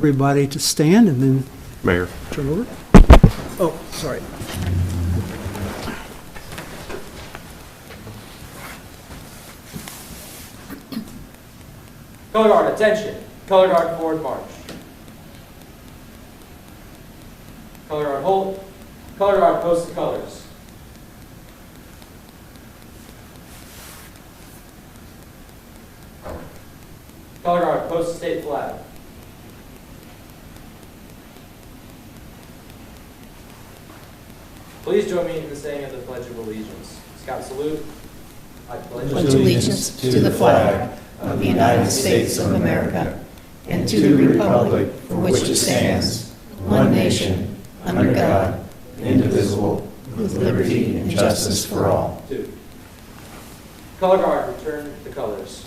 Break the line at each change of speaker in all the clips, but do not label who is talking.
everybody to stand and then
Mayor.
turn over. Oh, sorry.
Color guard, attention. Color guard, forward march. Color guard, hold. Color guard, post the colors. Color guard, post the state flag. Please join me in the saying of the Pledge of Allegiance. Scout salute. I pledge
allegiance to the flag of the United States of America and to the republic for which it stands, one nation, under God, indivisible, with liberty and justice for all.
2. Color guard, return the colors.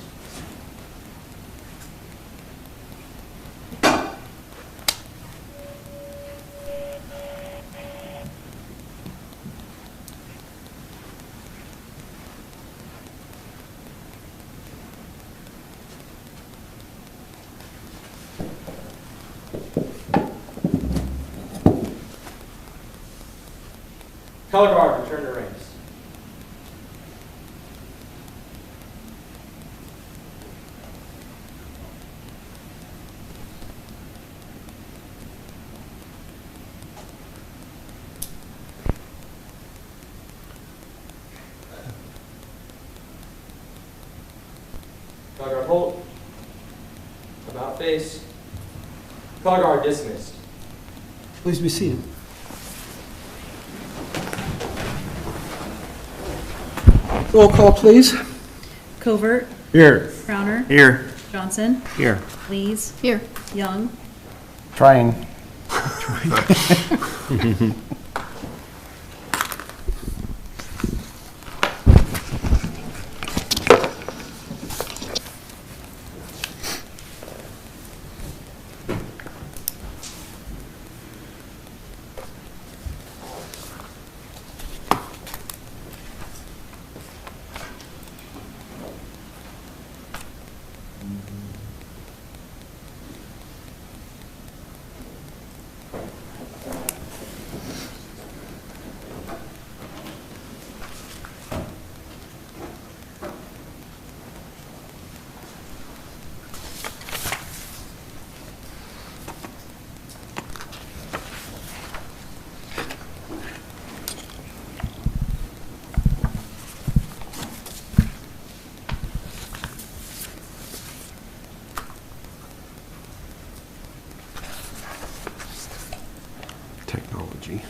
Color guard, return to ranks. Color guard, hold. About face. Color guard, dismissed.
Please be seated. Roll call, please.
Covert.
Here.
Crowner.
Here.
Johnson.
Here.
Lees.
Here.
Young.
Trying. Technology.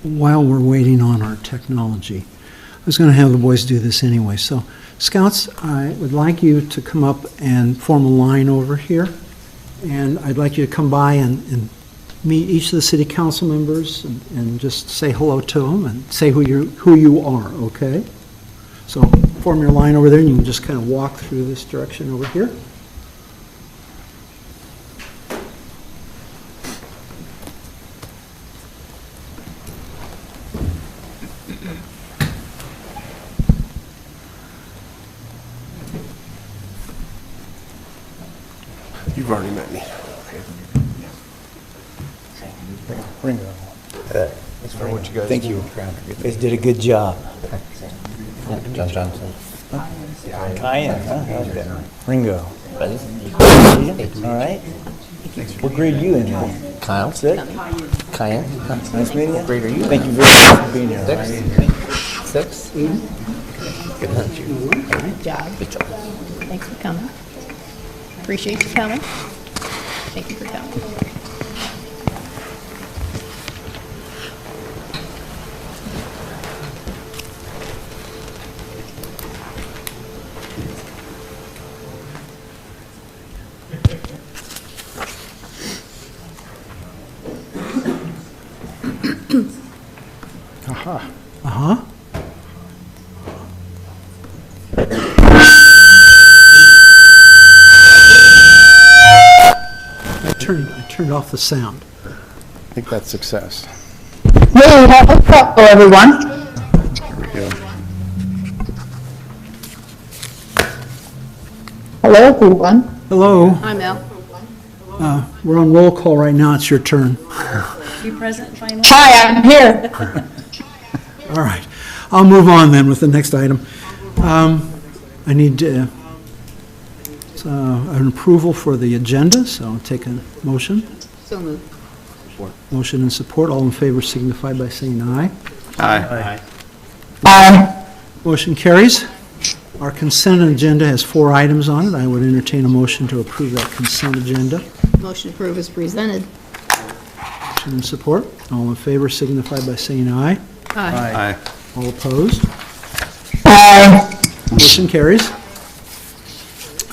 While we're waiting on our technology, I was going to have the boys do this anyway. So, Scouts, I would like you to come up and form a line over here. And I'd like you to come by and meet each of the city council members and just say hello to them and say who you are, okay? So, form your line over there, and you can just kind of walk through this direction over here.
You've already met me.
Ringo.
Thanks for what you guys
Thank you. You guys did a good job.
John Johnson.
Cayenne, huh? Ringo. All right. What grade are you in now?
Kyle.
6?
Cayenne.
Nice meeting you.
What grade are you?
Thank you very much for being here. all right?
6? Good to meet you.
Good job.
Good job.
Thanks for coming. Appreciate you coming. Thank you for coming.
Uh-huh. I turned off the sound.
I think that's success.
Hey, hello everyone.
Here we go.
Hello everyone.
Hello.
Hi, Mel.
We're on roll call right now. It's your turn.
You present finally?
Hi, I'm here.
All right. I'll move on then with the next item. I need an approval for the agenda, so I'll take a motion.
So moved.
Motion and support. All in favor signify by saying aye.
Hi.
Motion carries. Our consent agenda has 4 items on it. I would entertain a motion to approve that consent agenda.
Motion approved is presented.
Motion and support. All in favor signify by saying aye.
Aye.
All opposed?
Hi.
Motion carries.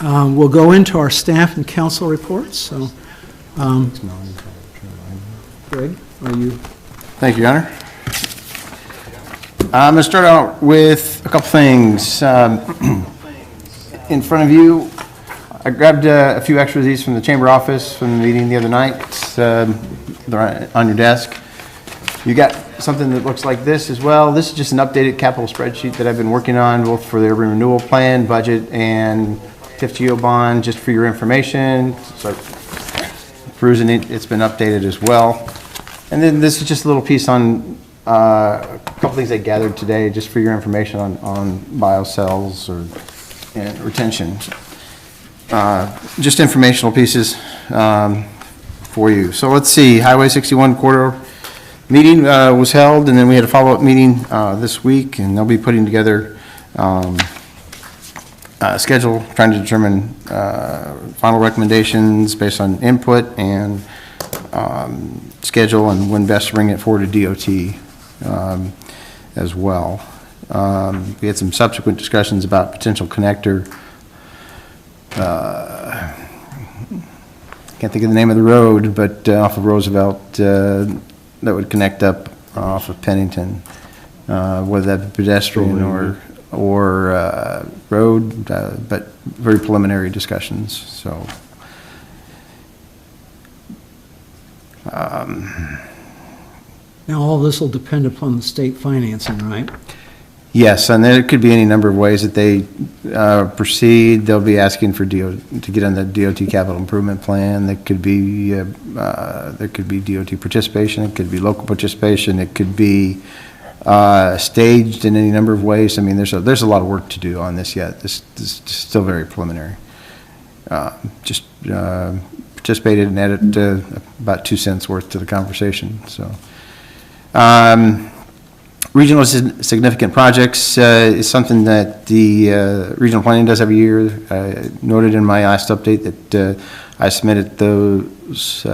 We'll go into our staff and council reports. So, Greg, are you?
Thank you, Your Honor. I'm going to start out with a couple things. In front of you, I grabbed a few extras of these from the chamber office from the meeting the other night. They're on your desk. You got something that looks like this as well. This is just an updated capital spreadsheet that I've been working on, both for the urban renewal plan, budget, and TIF GEO bond, just for your information. So perusing it, it's been updated as well. And then this is just a little piece on a couple things I gathered today, just for your information on biocells and retention. Just informational pieces for you. So let's see, Highway 61 corridor meeting was held, and then we had a follow-up meeting this week, and they'll be putting together a schedule, trying to determine final recommendations based on input and schedule and when best to bring it forward to DOT as well. We had some subsequent discussions about potential connector. Can't think of the name of the road, but off of Roosevelt that would connect up off of Pennington, whether that be pedestrian or road, but very preliminary discussions. So.
Now, all this will depend upon the state financing, right?
Yes, and there could be any number of ways that they proceed. They'll be asking for to get on the DOT capital improvement plan. There could be DOT participation. It could be local participation. It could be staged in any number of ways. I mean, there's a lot of work to do on this yet. This is still very preliminary. Just participated and added about 2 cents worth to the conversation. So. Regional significant projects is something that the regional planning does every year. I noted in my last update that I submitted those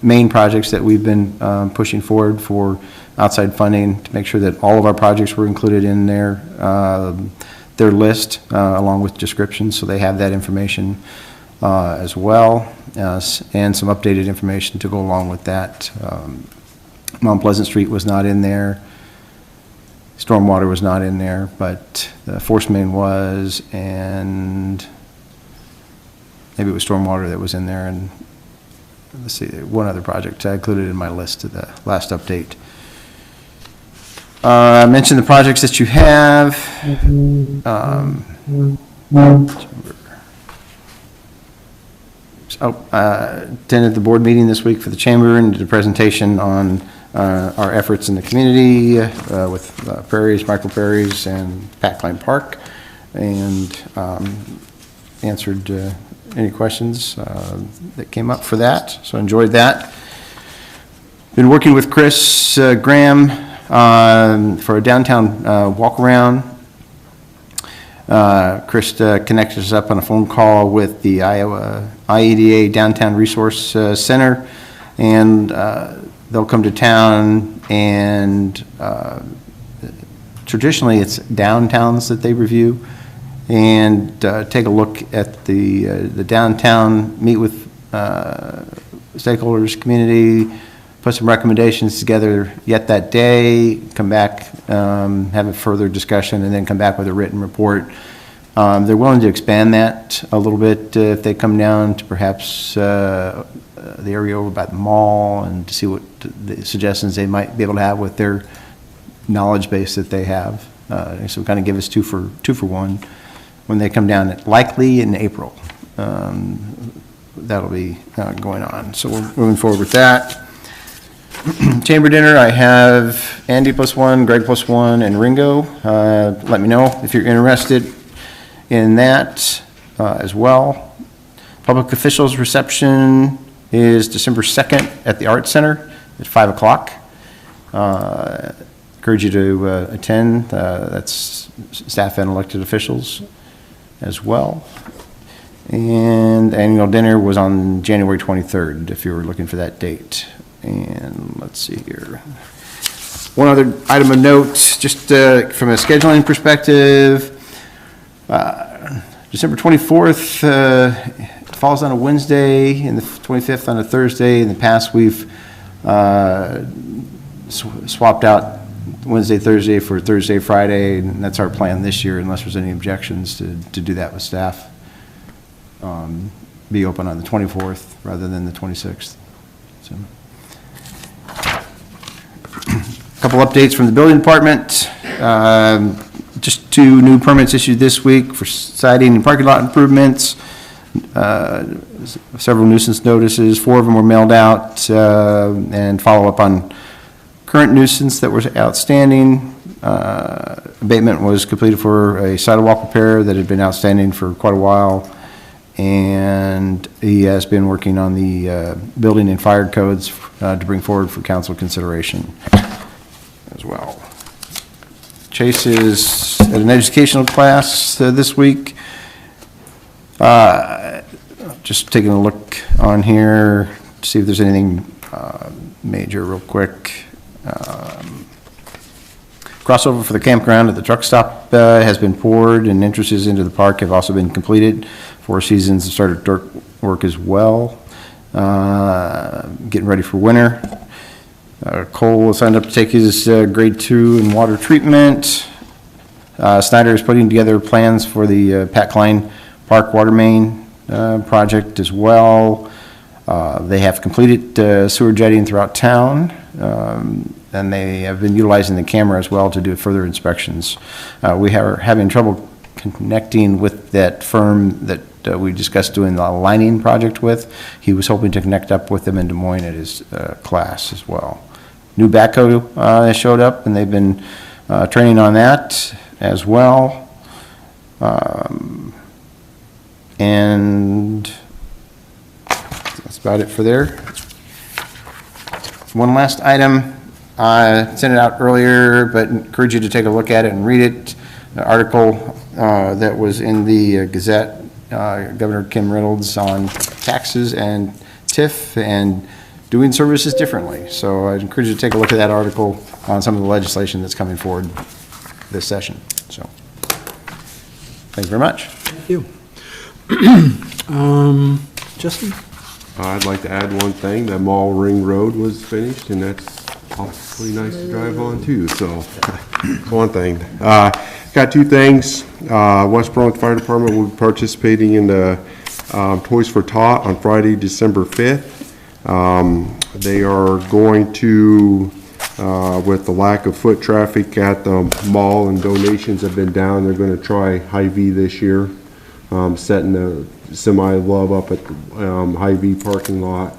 main projects that we've been pushing forward for outside funding to make sure that all of our projects were included in their list along with descriptions, so they have that information as well, and some updated information to go along with that. Mount Pleasant Street was not in there. Stormwater was not in there, but the force main was, and maybe it was stormwater that was in there, and let's see, one other project I included in my list to the last update. I mentioned the projects that you have. Attended the board meeting this week for the chamber and did a presentation on our efforts in the community with prairies, micro prairies, and Packline Park, and answered any questions that came up for that. So enjoyed that. Been working with Chris Graham for a downtown walk around. Chris connected us up on a phone call with the Iowa IEDA Downtown Resource Center, and they'll come to town, and traditionally it's downtowns that they review, and take a look at the downtown, meet with stakeholders, community, put some recommendations together yet that day, come back, have a further discussion, and then come back with a written report. They're willing to expand that a little bit if they come down to perhaps the area over by the mall and to see what the suggestions they might be able to have with their knowledge base that they have. So kind of give us two for one when they come down, likely in April. That'll be going on. So we're moving forward with that. Chamber dinner, I have Andy +1, Greg +1, and Ringo. Let me know if you're interested in that as well. Public officials reception is December 2nd at the Art Center at 5 o'clock. Encourage you to attend. That's staff and elected officials as well. And the annual dinner was on January 23rd, if you were looking for that date. And let's see here. One other item of note, just from a scheduling perspective, December 24th falls on a Wednesday, and the 25th on a Thursday. In the past, we've swapped out Wednesday, Thursday for Thursday, Friday, and that's our plan this year, unless there's any objections to do that with staff. Be open on the 24th rather than the 26th. So, a couple updates from the building department. Just 2 new permits issued this week for siding and parking lot improvements. Several nuisance notices, 4 of them were mailed out, and follow up on current nuisance that was outstanding. Abatement was completed for a sidewalk repair that had been outstanding for quite a while, and he has been working on the building and fire codes to bring forward for council consideration as well. Chase is at an educational class this week. Just taking a look on here to see if there's anything major real quick. Crossover for the campground at the truck stop has been poured, and entrances into the park have also been completed. 4 Seasons have started dirt work as well. Getting ready for winter. Cole signed up to take his grade 2 in water treatment. Snyder is putting together plans for the Pat Klein Park water main project as well. They have completed sewer jetting throughout town, and they have been utilizing the camera as well to do further inspections. We are having trouble connecting with that firm that we discussed doing the lining project with. He was hoping to connect up with them in Des Moines at his class as well. New backhoe showed up, and they've been training on that as well. And that's about it for there. One last item. I sent it out earlier, but encourage you to take a look at it and read it. The article that was in the Gazette, Governor Kim Reynolds, on taxes and TIF and doing services differently. So I'd encourage you to take a look at that article on some of the legislation that's coming forward this session. So thank you very much.
Thank you. Justin?
I'd like to add one thing. The Mall Ring Road was finished, and that's awfully nice to drive on too. So one thing. Got 2 things. West Burlington Fire Department will be participating in the Toys for Tot on Friday, December 5th. They are going to, with the lack of foot traffic at the mall and donations have been down, they're going to try Hy-Vee this year, setting a semi-love up at the Hy-Vee parking lot.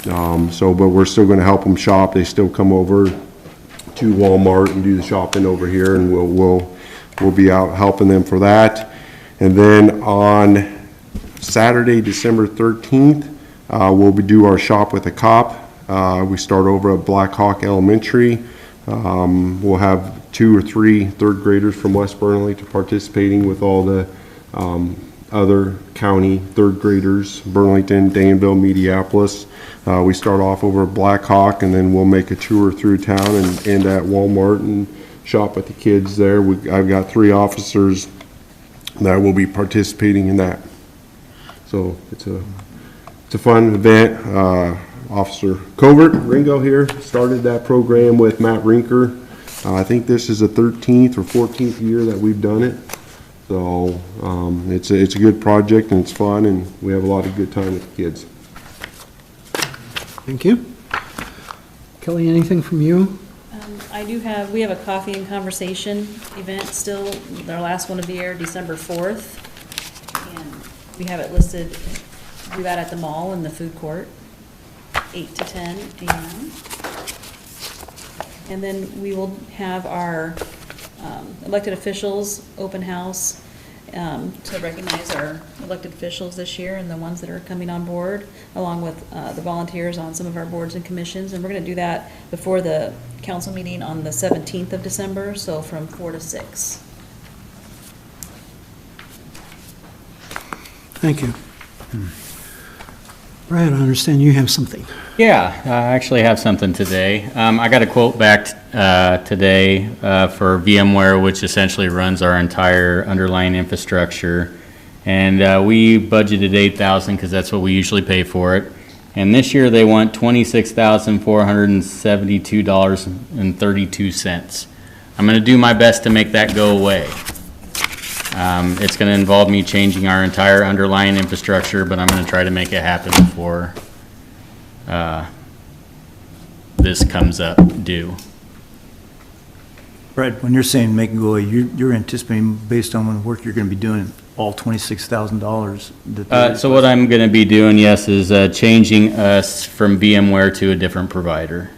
But we're still going to help them shop. They still come over to Walmart and do the shopping over here, and we'll be out helping them for that. And then on Saturday, December 13th, we'll do our shop with a cop. We start over at Black Hawk Elementary. We'll have 2 or 3 third graders from West Burnley to participating with all the other county third graders, Burlington, Danville, Mediapolis. We start off over at Black Hawk, and then we'll make a tour through town and end at Walmart and shop with the kids there. I've got 3 officers that will be participating in that. So it's a fun event. Officer Covert, Ringo here, started that program with Matt Rinker. I think this is the 13th or 14th year that we've done it. So it's a good project and it's fun and we have a lot of good time with the kids.
Thank you. Kelly, anything from you?
We have a coffee and conversation event still, our last one of the year, December 4th. And we have it listed, do that at the mall in the food court, 8 to 10 a.m. And then we will have our elected officials open house to recognize our elected officials this year and the ones that are coming on board, along with the volunteers on some of our boards and commissions. And we're going to do that before the council meeting on the 17th of December, so from 4 to 6.
Thank you. Brad, I understand you have something.
Yeah, I actually have something today. I got a quote back today for VMware, which essentially runs our entire underlying infrastructure. And we budgeted $8,000 because that's what we usually pay for it. And this year they want $26,472.32. I'm going to do my best to make that go away. It's going to involve me changing our entire underlying infrastructure, but I'm going to try to make it happen before this comes up due.
Brad, when you're saying make it go away, you're anticipating based on the work you're going to be doing, all $26,000?
So what I'm going to be doing, yes, is changing us from VMware to a different provider.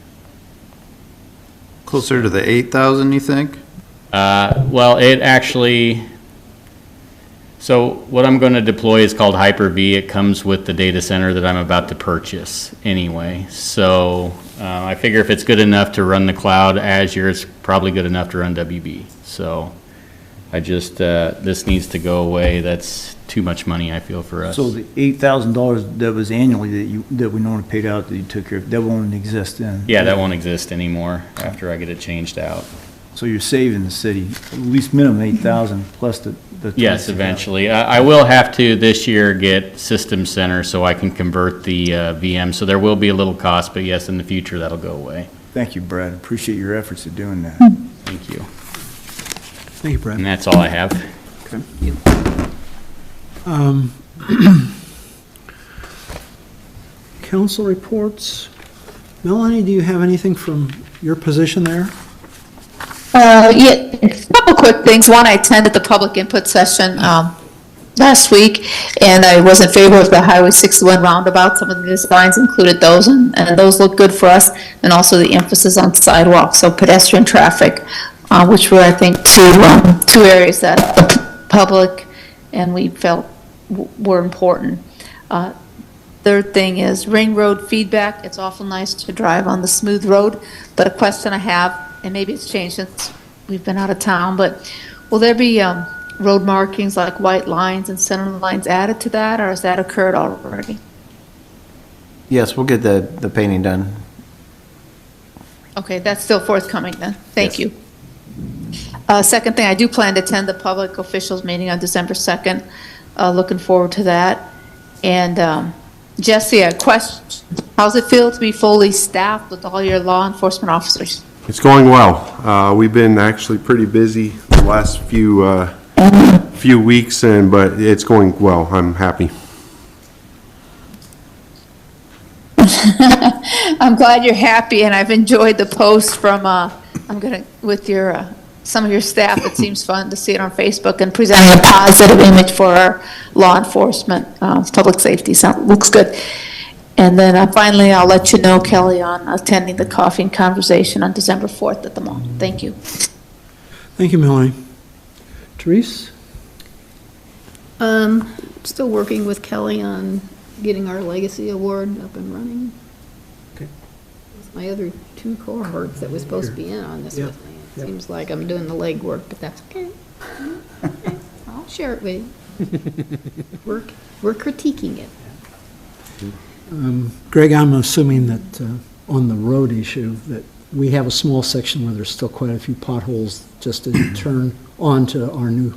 Closer to the 8,000, you think?
Well, it actually, so what I'm going to deploy is called Hyper-V. It comes with the data center that I'm about to purchase anyway. So I figure if it's good enough to run the cloud Azure, it's probably good enough to run WB. So I just, this needs to go away. That's too much money, I feel, for us.
So the $8,000 that was annually that we normally paid out that you took care of, that won't exist then?
Yeah, that won't exist anymore after I get it changed out.
So you're saving the city at least minimum 8,000 plus the
Yes, eventually. I will have to this year get System Center so I can convert the VM. So there will be a little cost, but yes, in the future that'll go away.
Thank you, Brad. Appreciate your efforts at doing that.
Thank you.
Thank you, Brad.
And that's all I have.
Okay.
Council reports. Melanie, do you have anything from your position there?
Yeah, a couple quick things. One, I attended the public input session last week, and I was in favor of the Highway 61 roundabout. Some of the designs included those, and those look good for us, and also the emphasis on sidewalks, so pedestrian traffic, which were, I think, two areas that the public and we felt were important. Third thing is Ring Road feedback. It's awful nice to drive on the smooth road, but a question I have, and maybe it's changed since we've been out of town, but will there be road markings like white lines and center lines added to that, or has that occurred already?
Yes, we'll get the painting done.
Okay, that's still forthcoming then. Thank
Yes.
you. Second thing, I do plan to attend the public officials meeting on December 2nd. Looking forward to that. And Jesse, a question. How's it feel to be fully staffed with all your law enforcement officers?
It's going well. We've been actually pretty busy the last few weeks, but it's going well. I'm happy.
I'm glad you're happy, and I've enjoyed the post from with your some of your staff. It seems fun to see it on Facebook and presenting a positive image for our law enforcement, public safety. So it looks good. And then finally, I'll let you know, Kelly, on attending the coffee and conversation on December 4th at the mall. Thank you.
Thank you, Melanie. Therese?
Still working with Kelly on getting our legacy award up and running.
Okay.
With my other two cohorts that was supposed to be in on this with me. It seems like I'm doing the legwork, but that's okay. Okay. I'll share it with you. We're critiquing it.
Greg, I'm assuming that on the road issue, that we have a small section where there's still quite a few potholes just as you turn onto our new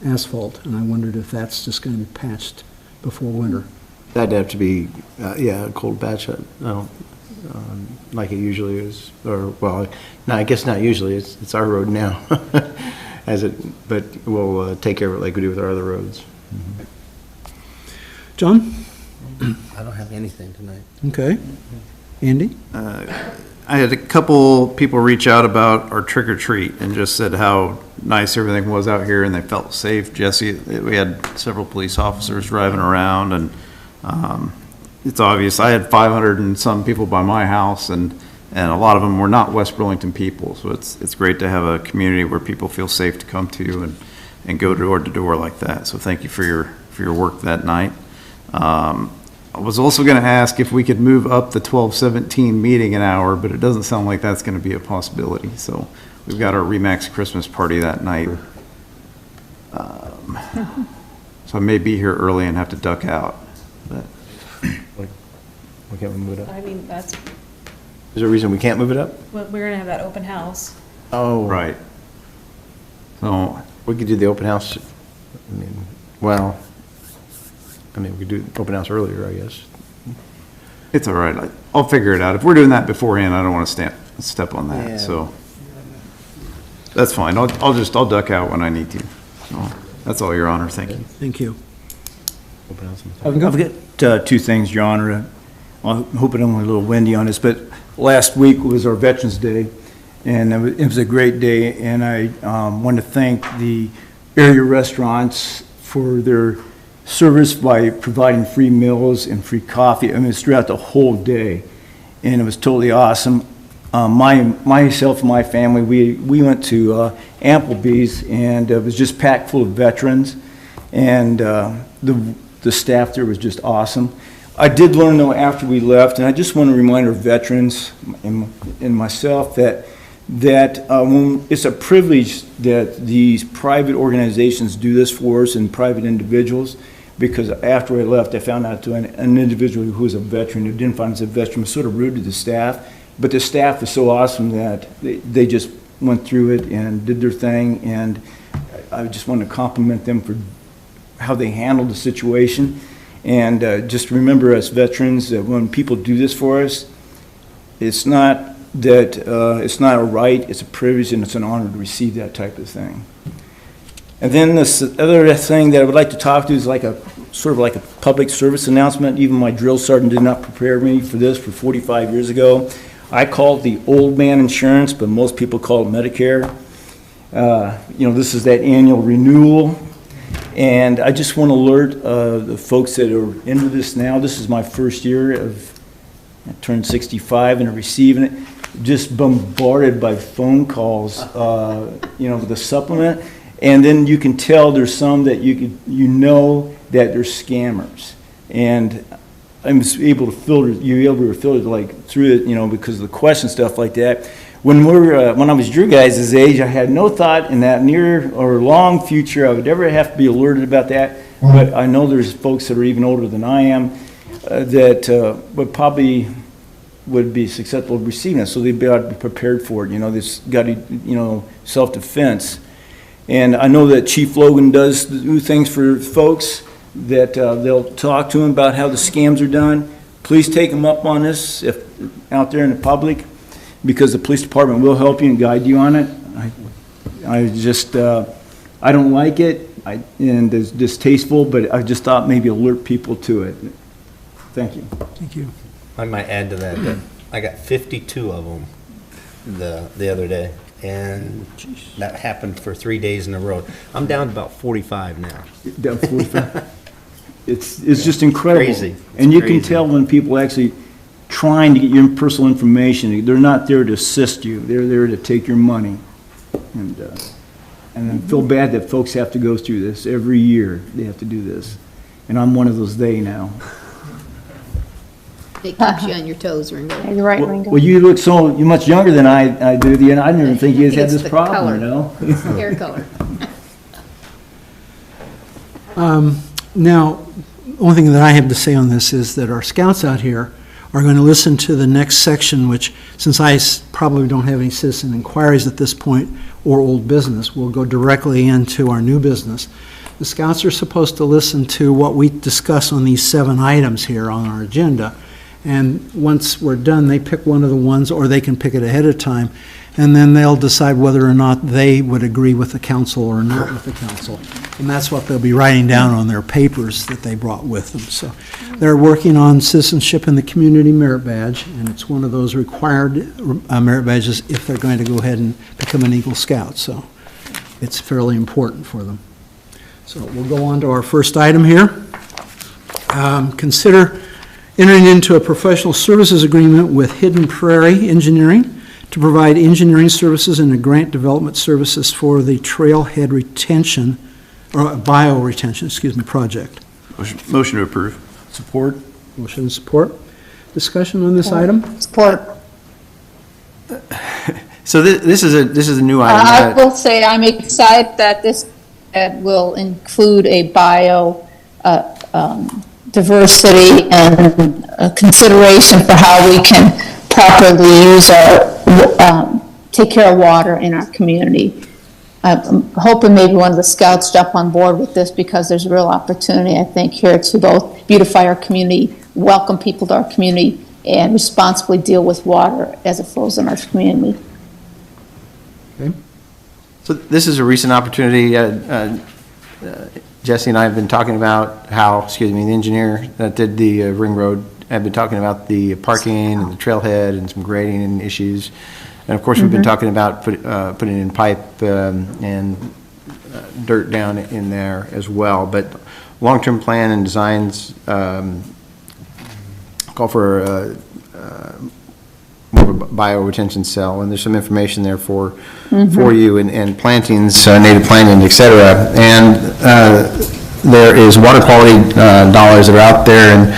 asphalt, and I wondered if that's just going to be patched before winter.
That'd have to be, yeah, a cold patch, like it usually is, or, well, no, I guess not usually, it's our road now, but we'll take care of it like we do with our other roads.
John?
I don't have anything tonight.
Okay. Andy?
I had a couple people reach out about our trick or treat and just said how nice everything was out here and they felt safe. Jesse, we had several police officers driving around, and it's obvious. I had 500 and some people by my house, and a lot of them were not West Burlington people. So it's great to have a community where people feel safe to come to and go door to door like that. So thank you for your work that night. I was also going to ask if we could move up the 12:17 meeting an hour, but it doesn't sound like that's going to be a possibility. So we've got our Remax Christmas party that night. So I may be here early and have to duck out. But
We can't move it up?
I mean,
Is there a reason we can't move it up?
we're gonna have that open house.
Oh.
right. So
We could do the open house, we could do open house earlier, I guess.
it's all right. I'll figure it out. If we're doing that beforehand, I don't want to step on that.
Yeah.
So that's fine. I'll duck out when I need to. So that's all, Your Honor. Thank you.
Thank you.
Open house.
I've got two things, Your Honor. I'm hoping I'm a little windy on this, but last week was our Veterans Day, and it was a great day, and I want to thank the area restaurants for their service by providing free meals and free coffee. I mean, it's throughout the whole day, and it was totally awesome. Myself and my family, we went to Applebee's, and it was just packed full of veterans, and the staff there was just awesome. I did learn, though, after we left, and I just want to remind our veterans and myself that when it's a privilege that these private organizations do this for us and private individuals, because after I left, I found out to an individual who was a veteran, who didn't find himself a veteran, was sort of rude to the staff, but the staff was so awesome that they just went through it and did their thing, and I just want to compliment them for how they handled the situation. And just remember, as veterans, that when people do this for us, it's not it's not a right, it's a privilege, and it's an honor to receive that type of thing. And then this other thing that I would like to talk to is like a sort of like a public service announcement. Even my drill sergeant did not prepare me for this 45 years ago. I call it the old man insurance, but most people call it Medicare. This is that annual renewal. And I just want to alert the folks that are into this now. This is my first year I turned 65 and receiving it. Just bombarded by phone calls, with the supplement. And then you can tell there's some that that they're scammers. And I'm able to filter, you're able to filter like through it, because of the question stuff like that. When I was your guys' age, I had no thought in that near or long future I would ever have to be alerted about that. But I know there's folks that are even older than I am that would probably be susceptible to receiving it. So they'd be prepared for it. They've got to, self-defense. And I know that Chief Logan does do things for folks that they'll talk to them about how the scams are done. Please take them up on this if out there in the public, because the police department will help you and guide you on it. I don't like it, and it's distasteful, but I just thought maybe alert people to it. Thank you.
Thank you.
I might add to that I got 52 of them the other day, and that happened for 3 days in a row. I'm down to about 45 now.
Down 45. It's just incredible.
Crazy.
And you can tell when people actually trying to get your personal information. They're not there to assist you. They're there to take your money. And I feel bad that folks have to go through this every year. They have to do this, and I'm one of those now.
It keeps you on your toes, Ringo.
You're right, Ringo.
Well, you look so much younger than I do, and I didn't think you guys had
It's
this
the
problem.
color. Hair color.
Now, one thing that I have to say on this is that our scouts out here are going to listen to the next section, which, since I probably don't have any citizen inquiries at this point or old business, will go directly into our new business. The scouts are supposed to listen to what we discuss on these 7 items here on our agenda. And once we're done, they pick one of the ones, or they can pick it ahead of time, and then they'll decide whether or not they would agree with the council or not with the council. And that's what they'll be writing down on their papers that they brought with them. So they're working on citizenship in the community merit badge, and it's one of those required merit badges if they're going to go ahead and become an Eagle Scout. So it's fairly important for them. So we'll go on to our first item here. Consider entering into a professional services agreement with Hidden Prairie Engineering to provide engineering services and grant development services for the trailhead retention, or bioretention, project.
Motion to approve.
Support?
Motion and support. Discussion on this item?
Support.
So this is a new
I
item.
will say I'm excited that this will include a bio diversity and consideration for how we can properly use our, take care of water in our community. I'm hoping maybe one of the scouts jump on board with this because there's a real opportunity, I think, here to both beautify our community, welcome people to our community, and responsibly deal with water as it flows in our community.
Okay.
So this is a recent opportunity. Jesse and I have been talking about how, the engineer that did the ring road, have been talking about the parking and the trailhead and some grading and issues. And of course, we've been talking about putting in pipe and dirt down in there as well. But long-term plan and designs call for more of a bioretention cell, and there's some information there for you, and plantings, native planting, et cetera. And there is water quality dollars that are out there, and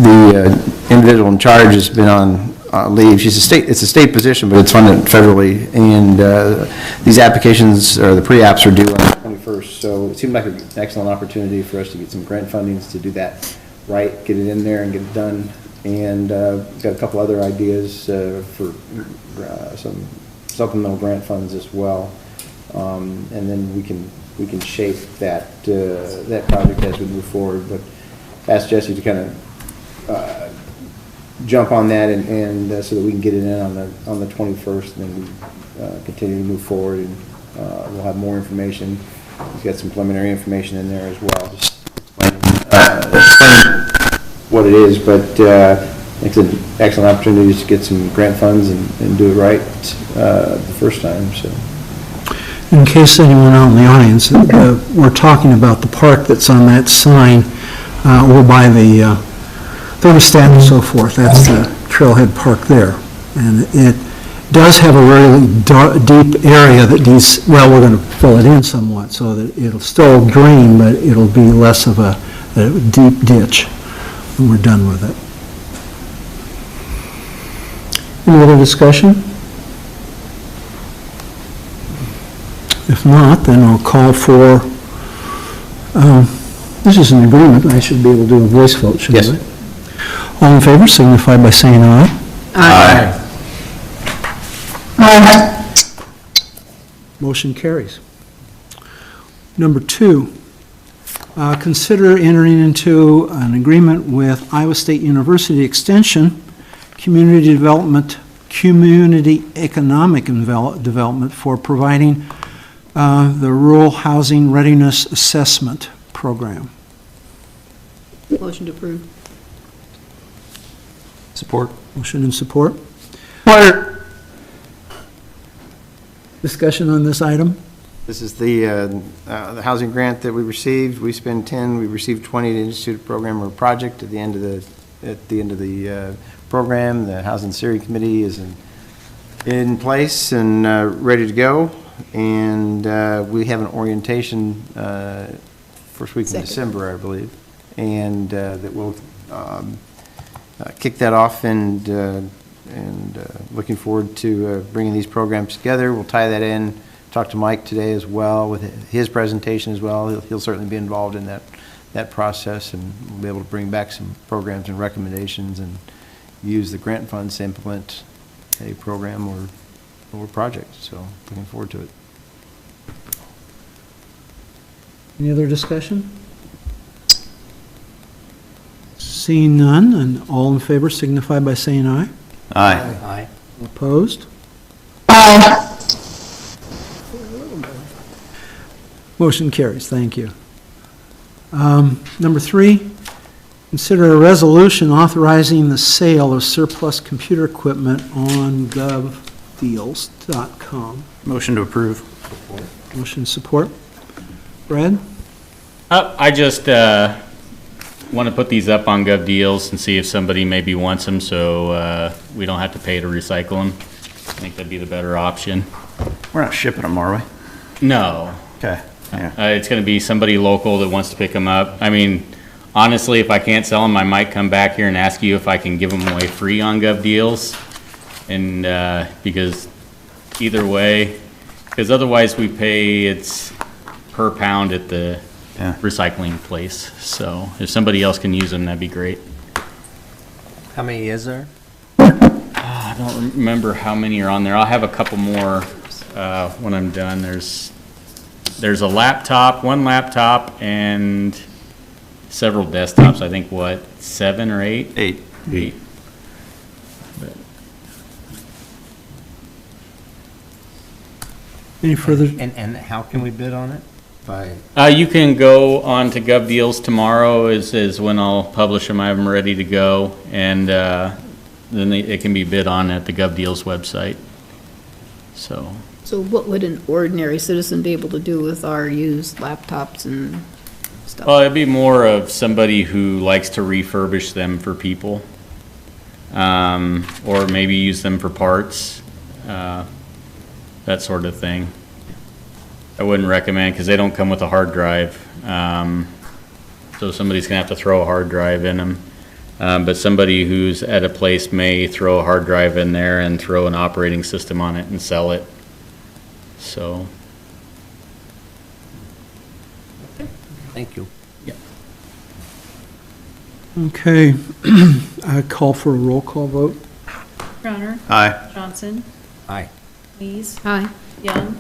the individual in charge has been on leave. It's a state position, but it's funded federally, and these applications, or the pre-apps, are due on the 21st. So it seemed like an excellent opportunity for us to get some grant fundings to do that right, get it in there and get it done. And got a couple other ideas for some supplemental grant funds as well, and then we can shape that that project as we move forward. But ask Jesse to kind of jump on that and so that we can get it in on the 21st, and then we continue to move forward, and we'll have more information. He's got some preliminary information in there as well. Just explain what it is, but it's an excellent opportunity to get some grant funds and do it right the first time. So,
In case anyone out in the audience, we're talking about the park that's on that sign over by the thermostat and so forth. That's the trailhead park there. And it does have a really deep area that needs, well, we're going to fill it in somewhat so that it'll still drain, but it'll be less of a deep ditch when we're done with it. Any other discussion? If not, then I'll call for, this is an agreement. I should be able to do a voice vote, shouldn't I?
Yes.
All in favor signify by saying aye.
Aye.
Motion carries. Number 2, consider entering into an agreement with Iowa State University Extension Community Economic Development for providing the Rural Housing Readiness Assessment Program.
Motion to approve.
Support.
Motion and support. Discussion on this item?
This is the housing grant that we received. We spent 10, we received 20 to institute a program or project at the end of the program. The Housing Steering Committee is in place and ready to go. And we have an orientation first week in December, I believe. And that will kick that off, and looking forward to bringing these programs together. We'll tie that in, talk to Mike today as well with his presentation as well. He'll certainly be involved in that process, and we'll be able to bring back some programs and recommendations and use the grant funds to implement a program or project. So looking forward to it.
Any other discussion? Seeing none, and all in favor signify by saying aye.
Aye.
Aye.
Opposed?
Aye.
Motion carries, thank you. Number 3, consider a resolution authorizing the sale of surplus computer equipment on govdeals.com.
Motion to approve.
Motion support. Brad?
I just want to put these up on Gov Deals and see if somebody maybe wants them, so we don't have to pay to recycle them. I think that'd be the better option.
We're not shipping them, are we?
No.
Okay, yeah.
It's going to be somebody local that wants to pick them up. I mean, honestly, if I can't sell them, I might come back here and ask you if I can give them away free on Gov Deals. And because either way, because otherwise we pay, it's per pound at the recycling place. So if somebody else can use them, that'd be great.
How many is there?
I don't remember how many are on there. I'll have a couple more when I'm done. There's a laptop, one laptop, and several desktops. I think, what, 7 or 8?
8.
8.
Any further?
And how can we bid on it?
You can go on to Gov Deals tomorrow is when I'll publish them. I have them ready to go, and then it can be bid on at the Gov Deals website. So
what would an ordinary citizen be able to do with our used laptops and stuff?
well, it'd be more of somebody who likes to refurbish them for people, or maybe use them for parts, that sort of thing. I wouldn't recommend, because they don't come with a hard drive. So somebody's gonna have to throw a hard drive in them. But somebody who's at a place may throw a hard drive in there and throw an operating system on it and sell it. So.
Thank you.
Okay. I call for a roll call vote.
Crowner.
Aye.
Johnson.
Aye.
Lees.
Aye.
Young.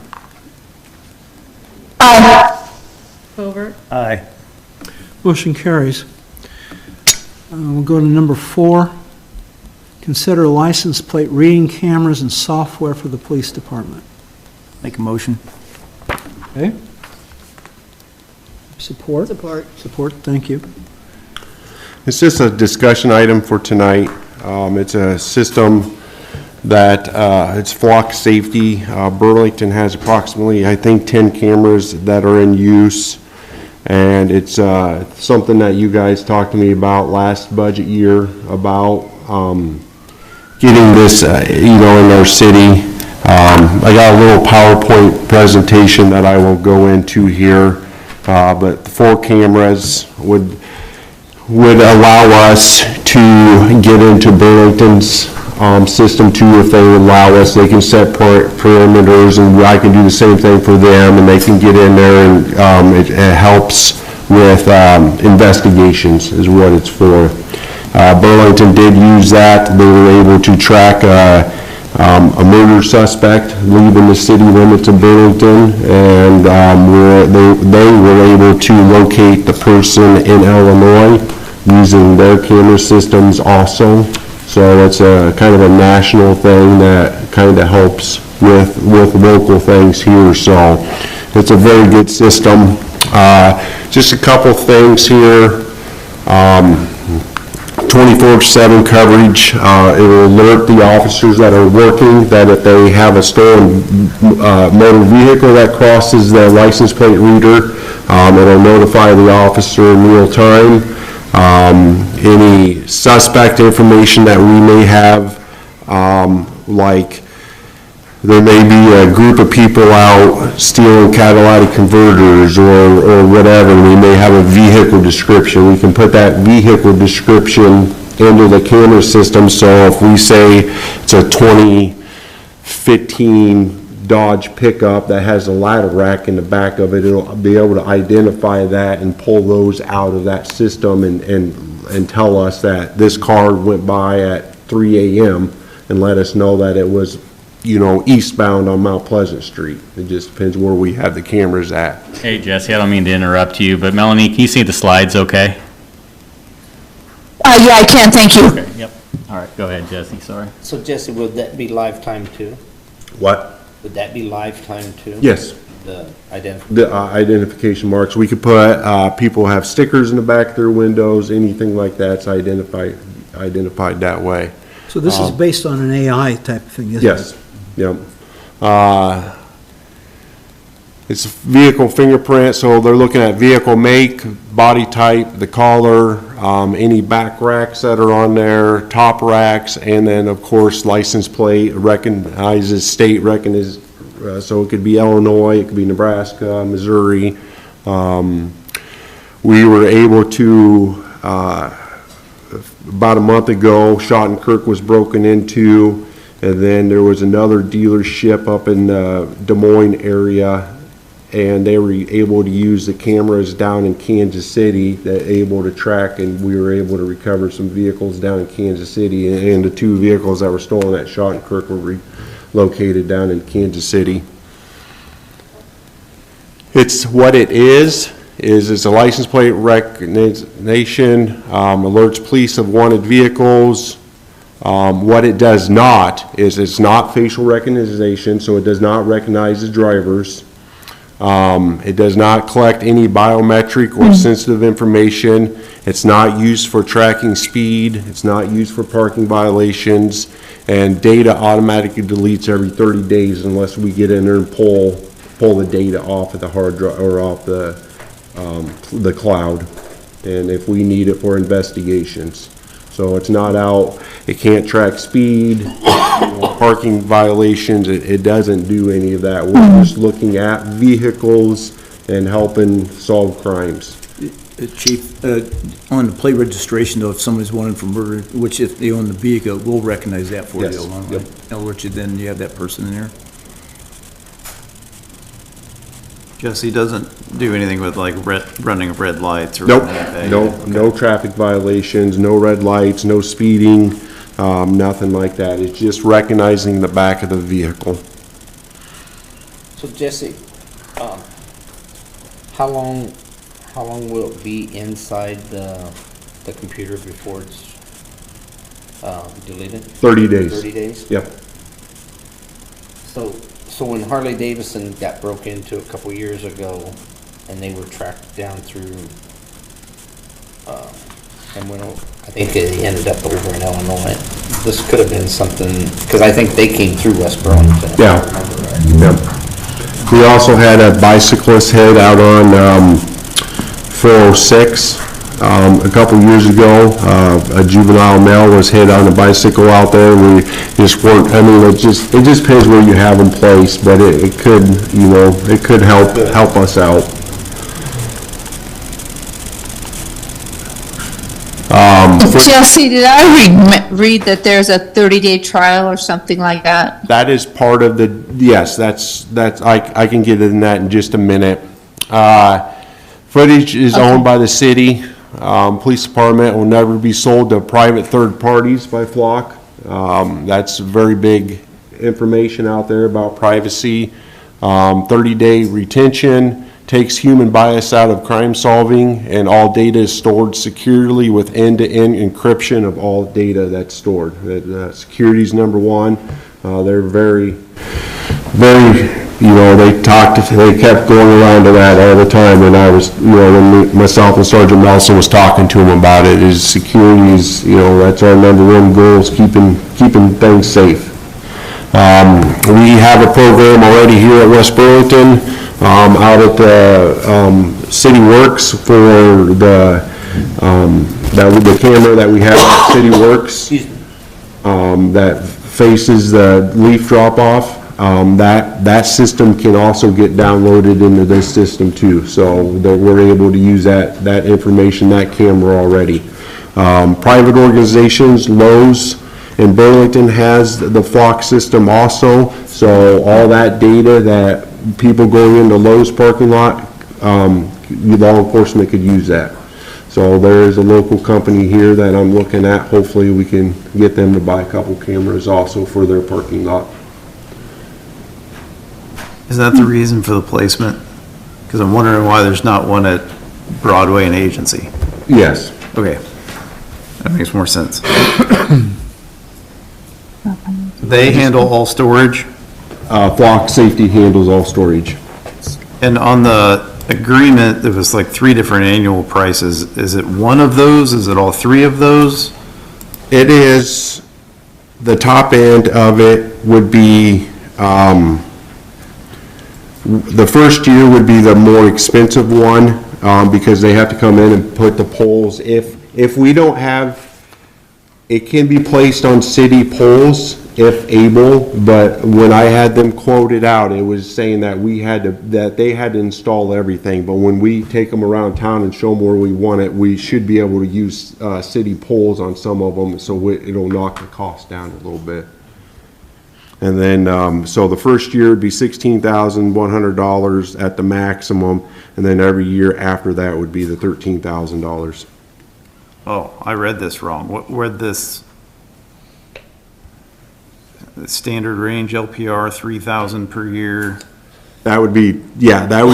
Covert.
Aye.
Motion carries. We'll go to number 4. Consider license plate reading cameras and software for the police department.
Make a motion.
Okay. Support?
Support.
Support, thank you.
It's just a discussion item for tonight. It's a system that, it's flock safety. Burlington has approximately, I think, 10 cameras that are in use. And it's something that you guys talked to me about last budget year about getting this, in our city. I got a little PowerPoint presentation that I will go into here, but the 4 cameras would allow us to get into Burlington's system too. If they allow us, they can set parameters, and I can do the same thing for them, and they can get in there, and it helps with investigations is what it's for. Burlington did use that. They were able to track a murder suspect leaving the city limits of Burlington, and they were able to locate the person in Illinois using their camera systems also. So it's a kind of a national thing that kind of helps with local things here. So it's a very good system. Just a couple things here. 24/7 coverage. It will alert the officers that are working that if they have a stolen motor vehicle that crosses the license plate reader, it'll notify the officer in real time. Any suspect information that we may have, like there may be a group of people out stealing catalytic converters or whatever. We may have a vehicle description. We can put that vehicle description into the camera system. So if we say it's a 2015 Dodge pickup that has a ladder rack in the back of it, it'll be able to identify that and pull those out of that system and tell us that this car went by at 3 a.m. and let us know that it was eastbound on Mount Pleasant Street. It just depends where we have the cameras at.
Hey, Jesse, I don't mean to interrupt you, but Melanie, can you see the slides okay?
Yeah, I can, thank you.
Okay, yep. All right, go ahead, Jesse, sorry.
So Jesse, would that be lifetime too?
What?
Would that be lifetime too?
Yes.
The identification?
The identification marks. We could put, people have stickers in the back of their windows, anything like that's identified that way.
So this is based on an AI type of thing, isn't it?
Yes, yep. It's vehicle fingerprint, so they're looking at vehicle make, body type, the color, any back racks that are on there, top racks, and then, of course, license plate recognizes, state recognizes, so it could be Illinois, it could be Nebraska, Missouri. We were able to, about a month ago, Schottenkirk was broken into, and then there was another dealership up in the Des Moines area, and they were able to use the cameras down in Kansas City that able to track, and we were able to recover some vehicles down in Kansas City, and the 2 vehicles that were stolen at Schottenkirk were relocated down in Kansas City. It's what it is it's a license plate recognition, alerts police of wanted vehicles. What it does not is it's not facial recognition, so it does not recognize the drivers. It does not collect any biometric or sensitive information. It's not used for tracking speed. It's not used for parking violations. And data automatically deletes every 30 days unless we get in there and pull the data off of the hard drive or off the cloud, and if we need it for investigations. So it's not out, it can't track speed, parking violations, it doesn't do any of that. We're just looking at vehicles and helping solve crimes.
Chief, on the plate registration though, if somebody's wanted for murder, which if they own the vehicle, we'll recognize that for
Yes.
you along
Yep.
with. In other words, then you have that person in there.
Jesse doesn't do anything with like running of red lights or
Nope,
anything.
no traffic violations, no red lights, no speeding, nothing like that. It's just recognizing the back of the vehicle.
So Jesse, how long will it be inside the computer before it's deleted?
30 days.
30 days?
Yep.
So when Harley Davidson got broke into a couple years ago, and they were tracked down through, and went, I think they ended up over in Illinois. This could have been something, because I think they came through West Burlington. if I
Yeah.
remember right.
Yep. We also had a bicyclist hit out on 406 a couple years ago. A juvenile male was hit on a bicycle out there. We just weren't, I mean, it just depends where you have them placed, but it could, it could help us out.
Jesse, did I read that there's a 30-day trial or something like that?
That is part of the, yes, that's, I can get in that in just a minute. Footage is owned by the city. Police department will never be sold to private third parties by Flock. That's very big information out there about privacy. 30-day retention takes human bias out of crime solving, and all data is stored securely with end-to-end encryption of all data that's stored. Security is number one. They're very, they kept going around to that all the time, and I was, when myself and Sergeant Melson was talking to them about it, is security is, that's our number one goal, is keeping things safe. We have a program already here at West Burlington, out at the City Works for the camera that we have at City Works that faces the leaf drop-off. That system can also get downloaded into this system too, so that we're able to use that information, that camera already. Private organizations, Lowe's in Burlington has the Flock system also, so all that data that people going into Lowe's parking lot, law enforcement could use that. So there is a local company here that I'm looking at. Hopefully we can get them to buy a couple cameras also for their parking lot.
Is that the reason for the placement? Because I'm wondering why there's not one at Broadway and Agency.
Yes.
Okay, that makes more sense. They handle all storage,
Flock Safety handles all storage.
and on the agreement, there was like 3 different annual prices. Is it one of those? Is it all 3 of those?
It is, the top end of it would be, the first year would be the more expensive one, because they have to come in and put the poles. If we don't have, it can be placed on city poles if able, but when I had them quoted out, it was saying that that they had to install everything. But when we take them around town and show them where we want it, we should be able to use, city poles on some of them, so it'll knock the cost down a little bit. And then, so the first year would be $16,100 at the maximum, and then every year after that would be the $13,000.
Oh, I read this wrong. Where this standard range LPR 3,000 per year?
That would be, yeah, that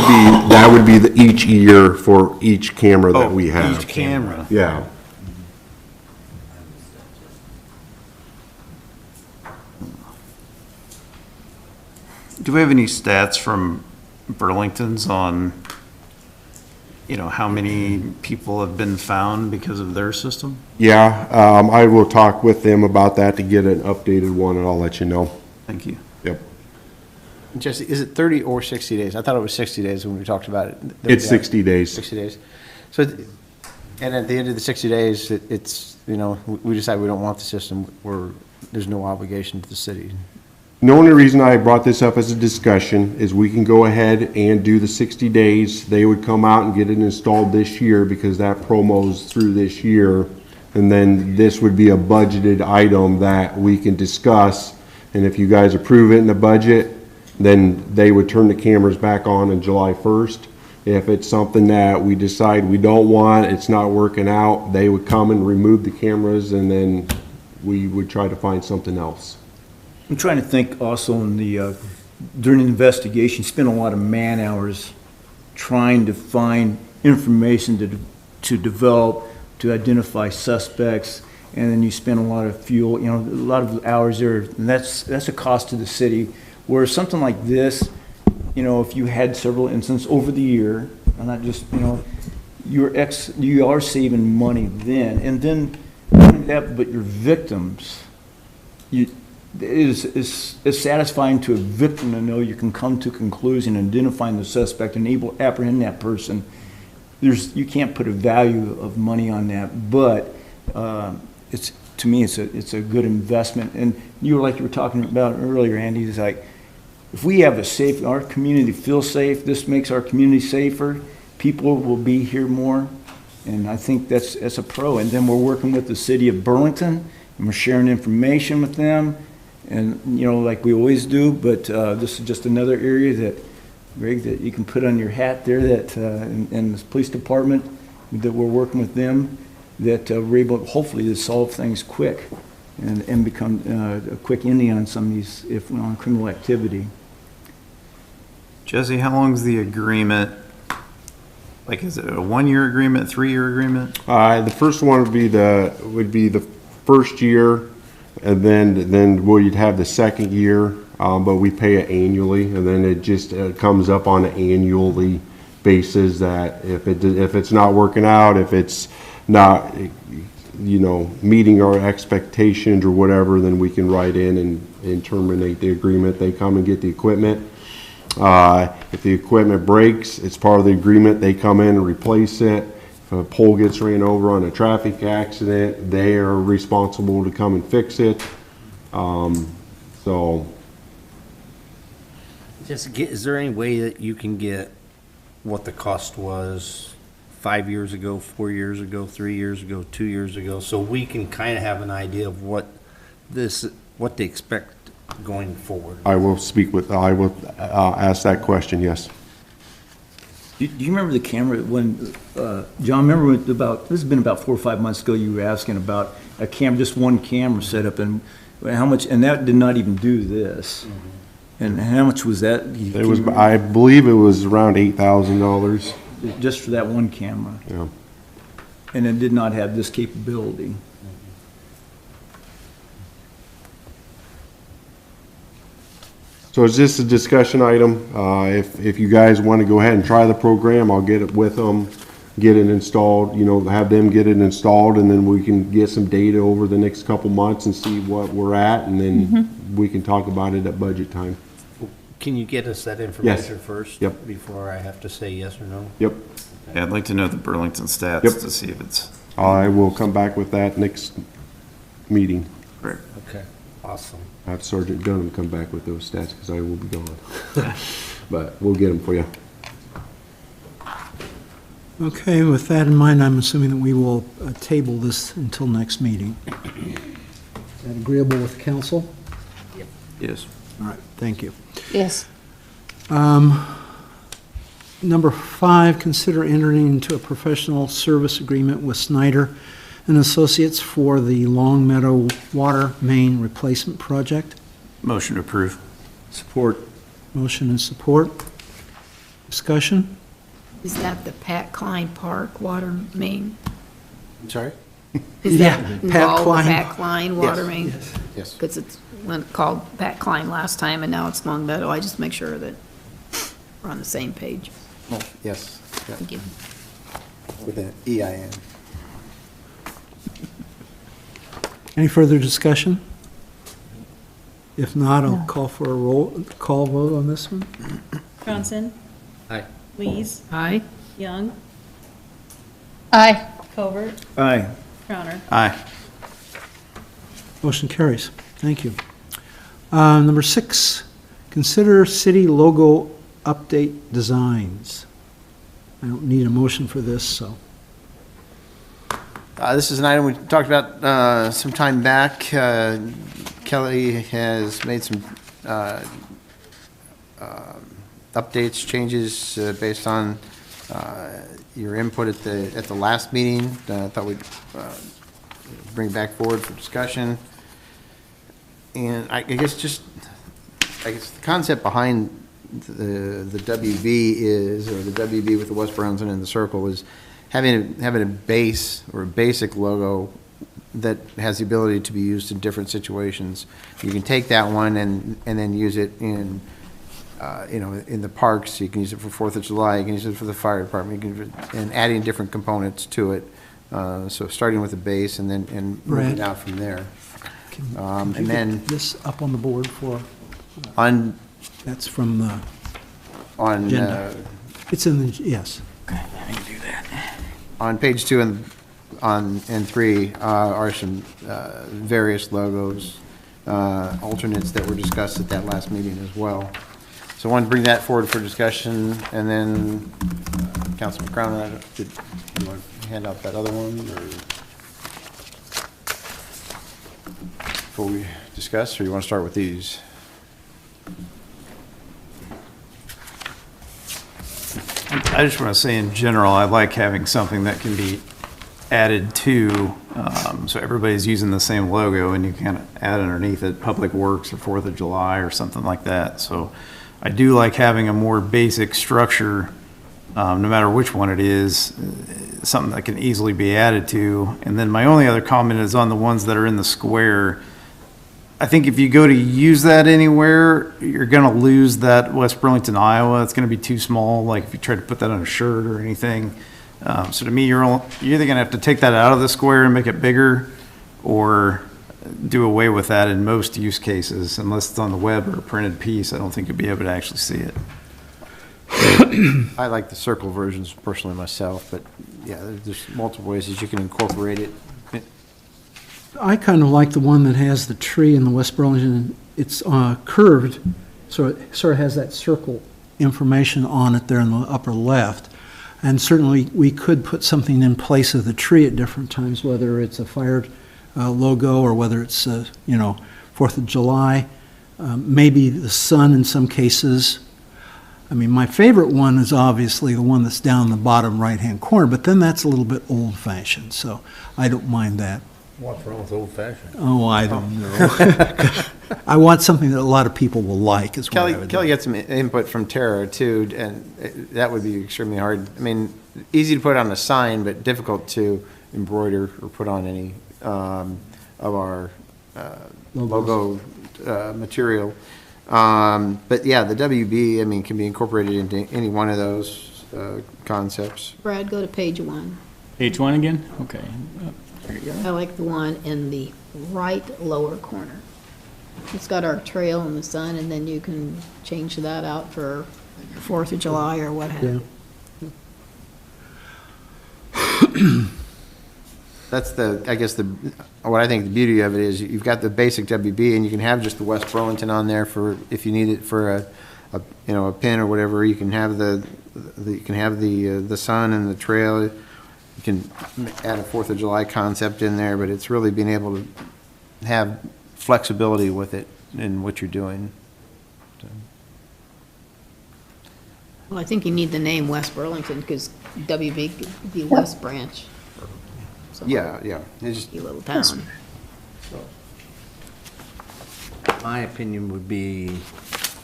would be each year for each camera that we have.
Each camera.
Yeah.
Do we have any stats from Burlington's on, how many people have been found because of their system?
Yeah, I will talk with them about that to get an updated one, and I'll let you know.
Thank you.
Yep.
Jesse, is it 30 or 60 days? I thought it was 60 days when we talked about it.
It's 60 days.
60 days. So, and at the end of the 60 days, it's, we decide we don't want the system, there's no obligation to the city.
The only reason I brought this up as a discussion is we can go ahead and do the 60 days. They would come out and get it installed this year because that promo's through this year. And then this would be a budgeted item that we can discuss. And if you guys approve it in the budget, then they would turn the cameras back on July 1st. If it's something that we decide we don't want, it's not working out, they would come and remove the cameras, and then we would try to find something else.
I'm trying to think also in the, during the investigation, spent a lot of man hours trying to find information to develop, to identify suspects, and then you spend a lot of fuel, a lot of hours there, and that's a cost to the city. Whereas something like this, if you had several incidents over the year, and not just, you are saving money then, and then, not only that, but your victims, it's satisfying to a victim to know you can come to a conclusion, identifying the suspect, and able to apprehend that person. You can't put a value of money on that, but to me, it's a good investment. And you were talking about earlier, Andy, is like, if we have our community feels safe, this makes our community safer, people will be here more, and I think that's a pro. And then we're working with the city of Burlington, and we're sharing information with them, and like we always do. But this is just another area that, Greg, that you can put on your hat there, that in this police department, that we're working with them, that we're able hopefully to solve things quick and become a quick ending on some of these on criminal activity.
Jesse, how long is the agreement? Like, is it a 1-year agreement, 3-year agreement?
The first one would be the first year, and then we'd have the second year, but we pay it annually, and then it just comes up on an annually basis that if it's not working out, if it's not meeting our expectations or whatever, then we can write in and terminate the agreement. They come and get the equipment. If the equipment breaks, it's part of the agreement. They come in and replace it. If a pole gets ran over on a traffic accident, they are responsible to come and fix it. So.
Is there any way that you can get what the cost was 5 years ago, 4 years ago, 3 years ago, 2 years ago, so we can kind of have an idea of what they expect going forward?
I will ask that question, yes.
Do you remember the camera when, John, remember this has been about 4 or 5 months ago, you were asking about a camera, just one camera set up, and how much, and that did not even do this. And how much was that?
It was, I believe it was around $8,000.
Just for that one camera?
Yeah.
And it did not have this capability?
So it's just a discussion item. If you guys want to go ahead and try the program, I'll get it with them, get it installed, have them get it installed, and then we can get some data over the next couple months and see what we're at, and then we can talk about it at budget time.
Can you get us that information first?
Yep.
Before I have to say yes or no?
Yep.
Yeah, I'd like to know the Burlington stats
Yep.
to see if it's.
I will come back with that next meeting.
Great.
Okay, awesome.
I have Sergeant Dunham come back with those stats because I will be gone. But we'll get them for you.
Okay, with that in mind, I'm assuming that we will table this until next meeting. Is that agreeable with council?
Yes.
All right, thank you.
Yes.
Number 5, consider entering into a professional service agreement with Snyder and Associates for the Long Meadow Water Main Replacement Project.
Motion to approve.
Support.
Motion and support. Discussion?
Is that the Pat Klein Park water main?
Sorry?
Is
Yeah,
that
Pat
involved with
Klein.
Pat Klein water main?
Yes.
Because it's called Pat Klein last time, and now it's Long Meadow. I just make sure that we're on the same page.
Oh, yes. Yeah.
Thank you.
With an EIN.
Any further discussion? If not, I'll call for a call vote on this one.
Johnson?
Aye.
Lees?
Aye.
Young?
Aye.
Covert?
Aye.
Crowner?
Aye.
Motion carries. Thank you. Number 6, consider city logo update designs. I don't need a motion for this, so.
This is an item we talked about some time back. Kelly has made some updates, changes based on your input at the last meeting. I thought we'd bring it back forward for discussion. And I guess the concept behind the WB is, or the WB with the West Burlington in the circle, is having a base or a basic logo that has the ability to be used in different situations. You can take that one and then use it in in the parks. You can use it for 4th of July. You can use it for the fire department. You can, and adding different components to it. So starting with a base and then moving
Brad,
out from there.
Can
And
you
then
get this up on the board for,
on
that's from the
on
agenda. It's in the, yes.
on page 2 and 3 are some various logos, alternates that were discussed at that last meeting as well. So I wanted to bring that forward for discussion, and then Councilman Crown, did you want to hand out that other one, or before we discuss, or you want to start with these?
I just want to say in general, I like having something that can be added to, so everybody's using the same logo and you kind of add underneath it Public Works or 4th of July or something like that. So I do like having a more basic structure, no matter which one it is, something that can easily be added to. And then my only other comment is on the ones that are in the square. I think if you go to use that anywhere, you're going to lose that West Burlington, Iowa. It's going to be too small, like if you try to put that on a shirt or anything. So to me, you're either going to have to take that out of the square and make it bigger, or do away with that in most use cases. Unless it's on the web or a printed piece, I don't think you'll be able to actually see it.
I like the circle versions personally myself, but yeah, there's multiple ways that you can incorporate it.
I kind of like the one that has the tree in the West Burlington. It's curved, so it sort of has that circle information on it there in the upper left. And certainly, we could put something in place of the tree at different times, whether it's a fire logo or whether it's, 4th of July. Maybe the sun in some cases. I mean, my favorite one is obviously the one that's down in the bottom right-hand corner, but then that's a little bit old-fashioned, so I don't mind that.
What's wrong with old-fashioned?
Oh, I don't know. I want something that a lot of people will like, is what I would
Kelly
do.
got some input from Tara too, and that would be extremely hard. I mean, easy to put on a sign, but difficult to embroider or put on any of our logo material. But yeah, the WB, I mean, can be incorporated into any one of those concepts.
Brad, go to page 1.
Page 1 again? Okay. There you go.
I like the one in the right lower corner. It's got our trail and the sun, and then you can change that out for 4th of July or what have you.
That's I guess what I think the beauty of it is you've got the basic WB and you can have just the West Burlington on there for, if you need it for a pin or whatever, you can have the sun and the trail. You can add a 4th of July concept in there, but it's really being able to have flexibility with it in what you're doing.
Well, I think you need the name West Burlington, because WB could be West Branch.
Yeah. It's just
A little town.
My opinion would be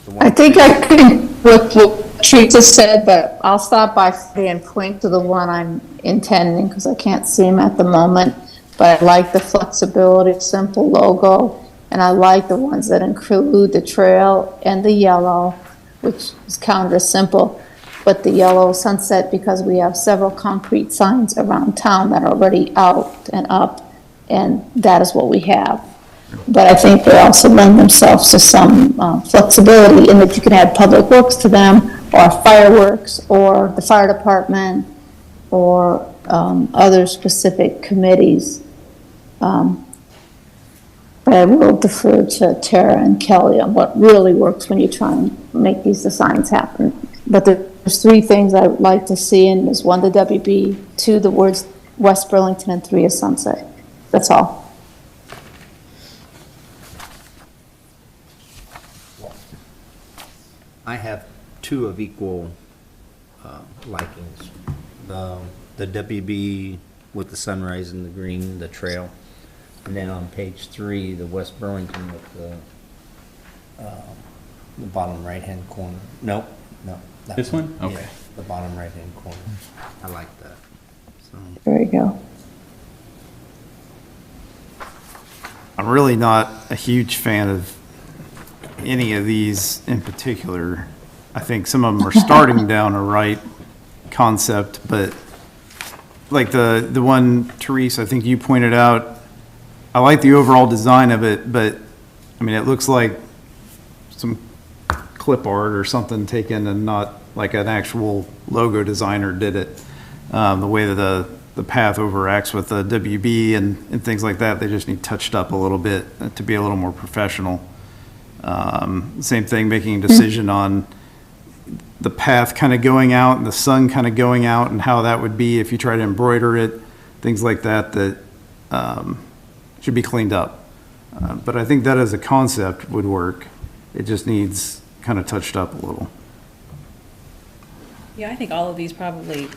the one.
I think I agree with what Teresa said, but I'll stop by Friday and point to the one I'm intending, because I can't see them at the moment. But I like the flexibility, simple logo, and I like the ones that include the trail and the yellow, which is kind of simple. But the yellow sunset, because we have several concrete signs around town that are already out and up, and that is what we have. But I think they also lend themselves to some flexibility in that you can add public works to them, or fireworks, or the fire department, or other specific committees. But I will defer to Tara and Kelly on what really works when you try and make these designs happen. But there's 3 things I would like to see, and there's 1, the WB, 2, the words West Burlington, and 3, a sunset. That's all.
I have 2 of equal likings. The WB with the sunrise and the green, the trail. And then on page 3, the West Burlington with the bottom right-hand corner. No. that
This one?
Yeah,
Okay.
the bottom right-hand corner. I like that. So.
There you go.
I'm really not a huge fan of any of these in particular. I think some of them are starting down a right concept, but like the one, Therese, I think you pointed out, I like the overall design of it, but I mean, it looks like some clip art or something taken and not like an actual logo designer did it. The way that the path overacts with the WB and things like that, they just need touched up a little bit to be a little more professional. Same thing, making a decision on the path kind of going out and the sun kind of going out and how that would be if you try to embroider it, things like that, should be cleaned up. But I think that as a concept would work. It just needs kind of touched up a little.
Yeah, I think all of these probably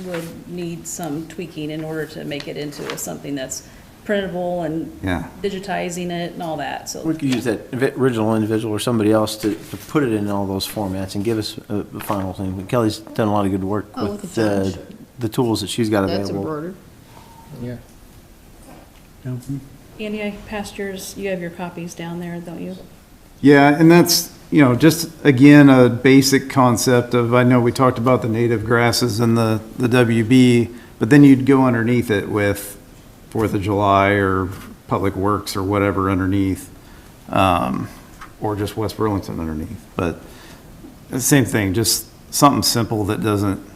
would need some tweaking in order to make it into something that's printable and
Yeah.
digitizing it and all that, so.
We could use that original individual or somebody else to put it in all those formats and give us a final thing. Kelly's done a lot of good work
Oh,
with
with
the tools that she's got
That's
available.
embroidered.
Yeah.
Andy, I passed yours, you have your copies down there, don't you?
Yeah, and that's, just again, a basic concept of, I know we talked about the native grasses and the WB, but then you'd go underneath it with 4th of July or Public Works or whatever underneath, or just West Burlington underneath. But the same thing, just something simple that doesn't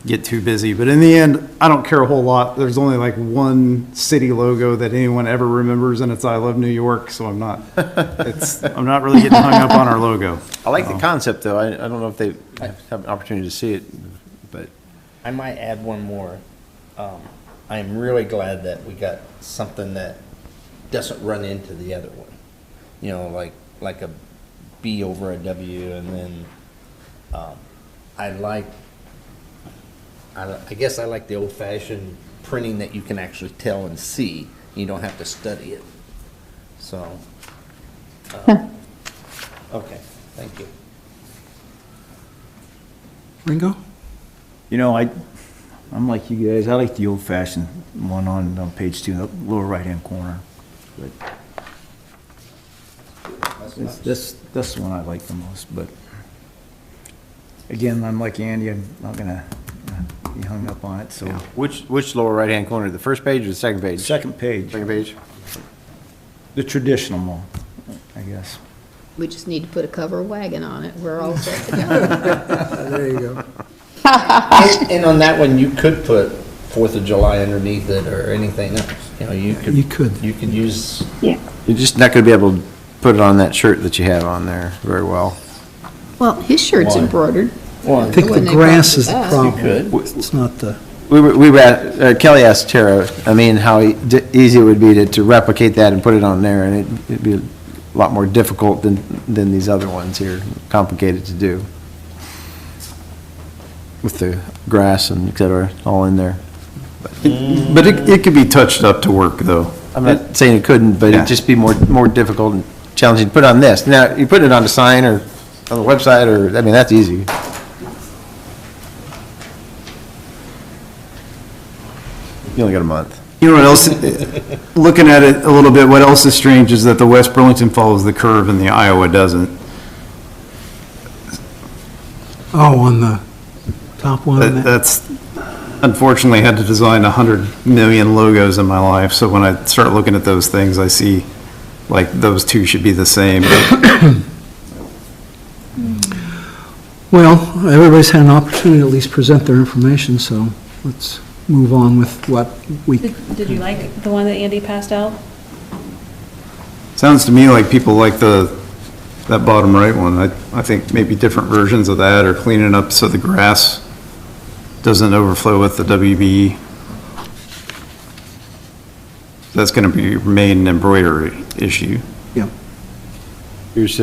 get too busy. But in the end, I don't care a whole lot. There's only like one city logo that anyone ever remembers, and it's I Love New York, so I'm not really getting hung up on our logo.
I like the concept, though. I don't know if they have an opportunity to see it, but.
I might add one more. I am really glad that we got something that doesn't run into the other one. Like a B over a W, and then I guess I like the old-fashioned printing that you can actually tell and see. You don't have to study it. So Okay, thank you.
Ringo?
You know, I'm like you guys, I like the old-fashioned one on page 2, the lower right-hand corner. But that's the one I like the most, but again, I'm like Andy, I'm not gonna be hung up on it, so.
Which lower right-hand corner, the first page or the second page?
Second page,
Second page.
the traditional one, I guess.
We just need to put a cover wagon on it. We're all set to go.
There you go.
And on that one, you could put 4th of July underneath it or anything else. You know, you could.
You could.
You could use,
You're just not gonna be able to put it on that shirt that you have on there very well.
Well, his shirt's
Why?
embroidered.
I think the
Wasn't any
grass
problem
is the
with that.
problem.
You could.
It's not the,
Kelly asked Tara, I mean, how easy it would be to replicate that and put it on there, and it'd be a lot more difficult than these other ones here, complicated to do. With the grass and et cetera, all in there.
But it could be touched up to work, though.
I'm not saying it couldn't, but
Yeah.
it'd just be more difficult and challenging to put on this. Now, you put it on the sign or on the website, or, I mean, that's easy. You only got a month.
You know what else, looking at it a little bit, what else is strange is that the West Burlington follows the curve and the Iowa doesn't.
on the top one.
That's, unfortunately, had to design 100 million logos in my life, so when I start looking at those things, I see, like, those two should be the same.
Well, everybody's had an opportunity to at least present their information, so let's move on with what we,
Did you like the one that Andy passed out?
Sounds to me like people like that bottom right one. I think maybe different versions of that, or cleaning up so the grass doesn't overflow with the WB. That's gonna remain an embroidery issue.
yeah.
Here's,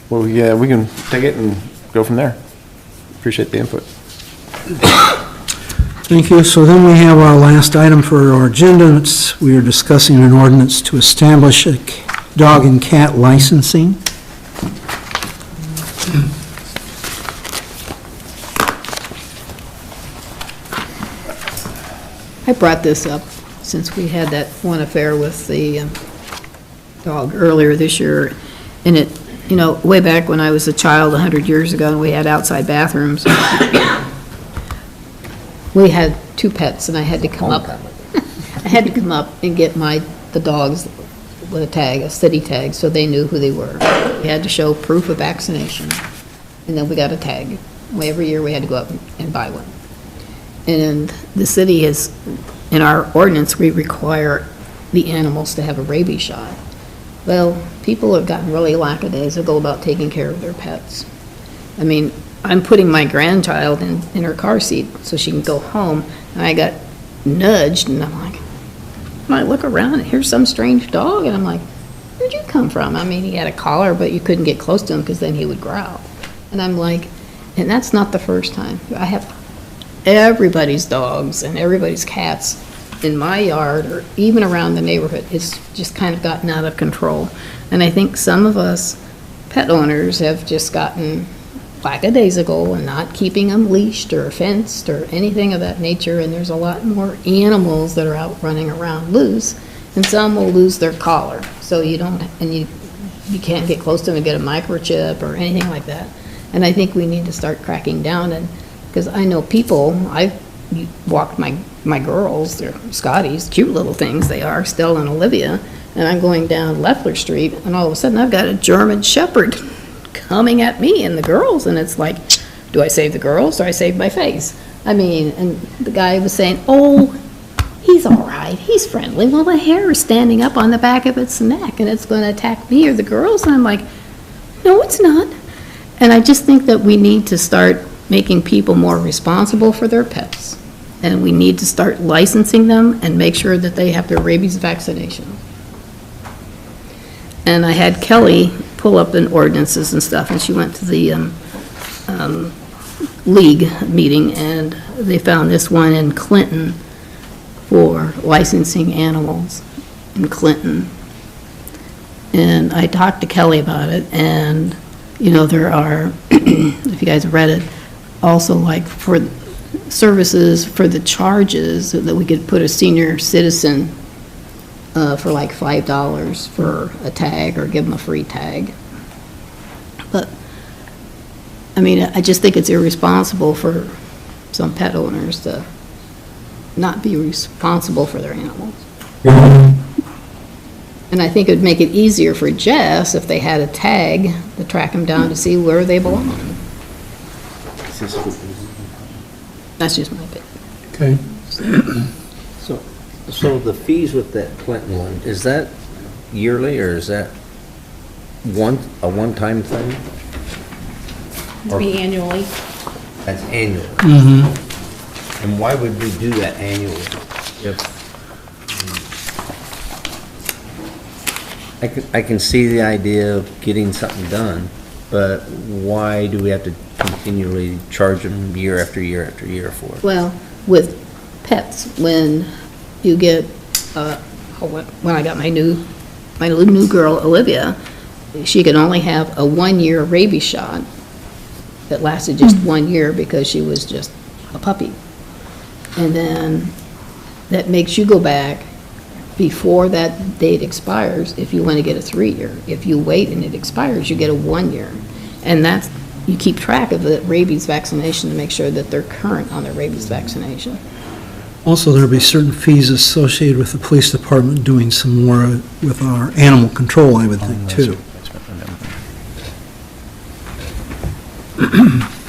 well, yeah, we can take it and go from there. Appreciate the input.
Thank you. So then we have our last item for our agenda. We are discussing an ordinance to establish a dog and cat licensing.
I brought this up since we had that one affair with the dog earlier this year. And it, you know, way back when I was a child, 100 years ago, and we had outside bathrooms, we had 2 pets, and I had to come up. I had to come up and get the dogs with a tag, a city tag, so they knew who they were. We had to show proof of vaccination, and then we got a tag. Every year we had to go up and buy one. And the city has, in our ordinance, we require the animals to have a rabies shot. Well, people have gotten really lackadaisical about taking care of their pets. I mean, I'm putting my grandchild in her car seat so she can go home, and I got nudged, and I'm like, when I look around, here's some strange dog, and I'm like, where'd you come from? I mean, he had a collar, but you couldn't get close to him because then he would growl. And I'm like, and that's not the first time. I have everybody's dogs and everybody's cats in my yard or even around the neighborhood. It's just kind of gotten out of control. And I think some of us pet owners have just gotten lackadaisical and not keeping them leashed or fenced or anything of that nature. And there's a lot more animals that are out running around loose, and some will lose their collar. So you don't, and you can't get close to them and get a microchip or anything like that. And I think we need to start cracking down, and because I know people, I've walked my girls, they're Scotties, cute little things they are, Stella and Olivia, and I'm going down Leffler Street, and all of a sudden I've got a German Shepherd coming at me and the girls, and it's like, do I save the girls or I save my face? I mean, and the guy was saying, oh, he's all right, he's friendly. Well, the hair is standing up on the back of its neck, and it's going to attack me or the girls, and I'm like, no, it's not. And I just think that we need to start making people more responsible for their pets. And we need to start licensing them and make sure that they have their rabies vaccination. And I had Kelly pull up in ordinances and stuff, and she went to the league meeting, and they found this one in Clinton for licensing animals. in Clinton. And I talked to Kelly about it, and, you know, there are, if you guys have read it, also like for services for the charges, that we could put a senior citizen for like $5 for a tag or give them a free tag. But, I mean, I just think it's irresponsible for some pet owners to not be responsible for their animals. And I think it would make it easier for Jess if they had a tag to track them down to see where they belong. That's just my opinion.
Okay.
So the fees with that Clinton one, is that yearly or is that a one-time thing?
To be annually.
That's annual. And why would we do that annually? I can see the idea of getting something done, but why do we have to continually charge them year after year after year for it?
Well, with pets, when you get, when I got my little new girl, Olivia, she could only have a 1-year rabies shot that lasted just 1 year because she was just a puppy. And then that makes you go back before that date expires if you want to get a 3-year. If you wait and it expires, you get a 1-year. And that's, you keep track of the rabies vaccination to make sure that they're current on their rabies vaccination.
Also, there'll be certain fees associated with the police department doing some more with our animal control, I would think, too.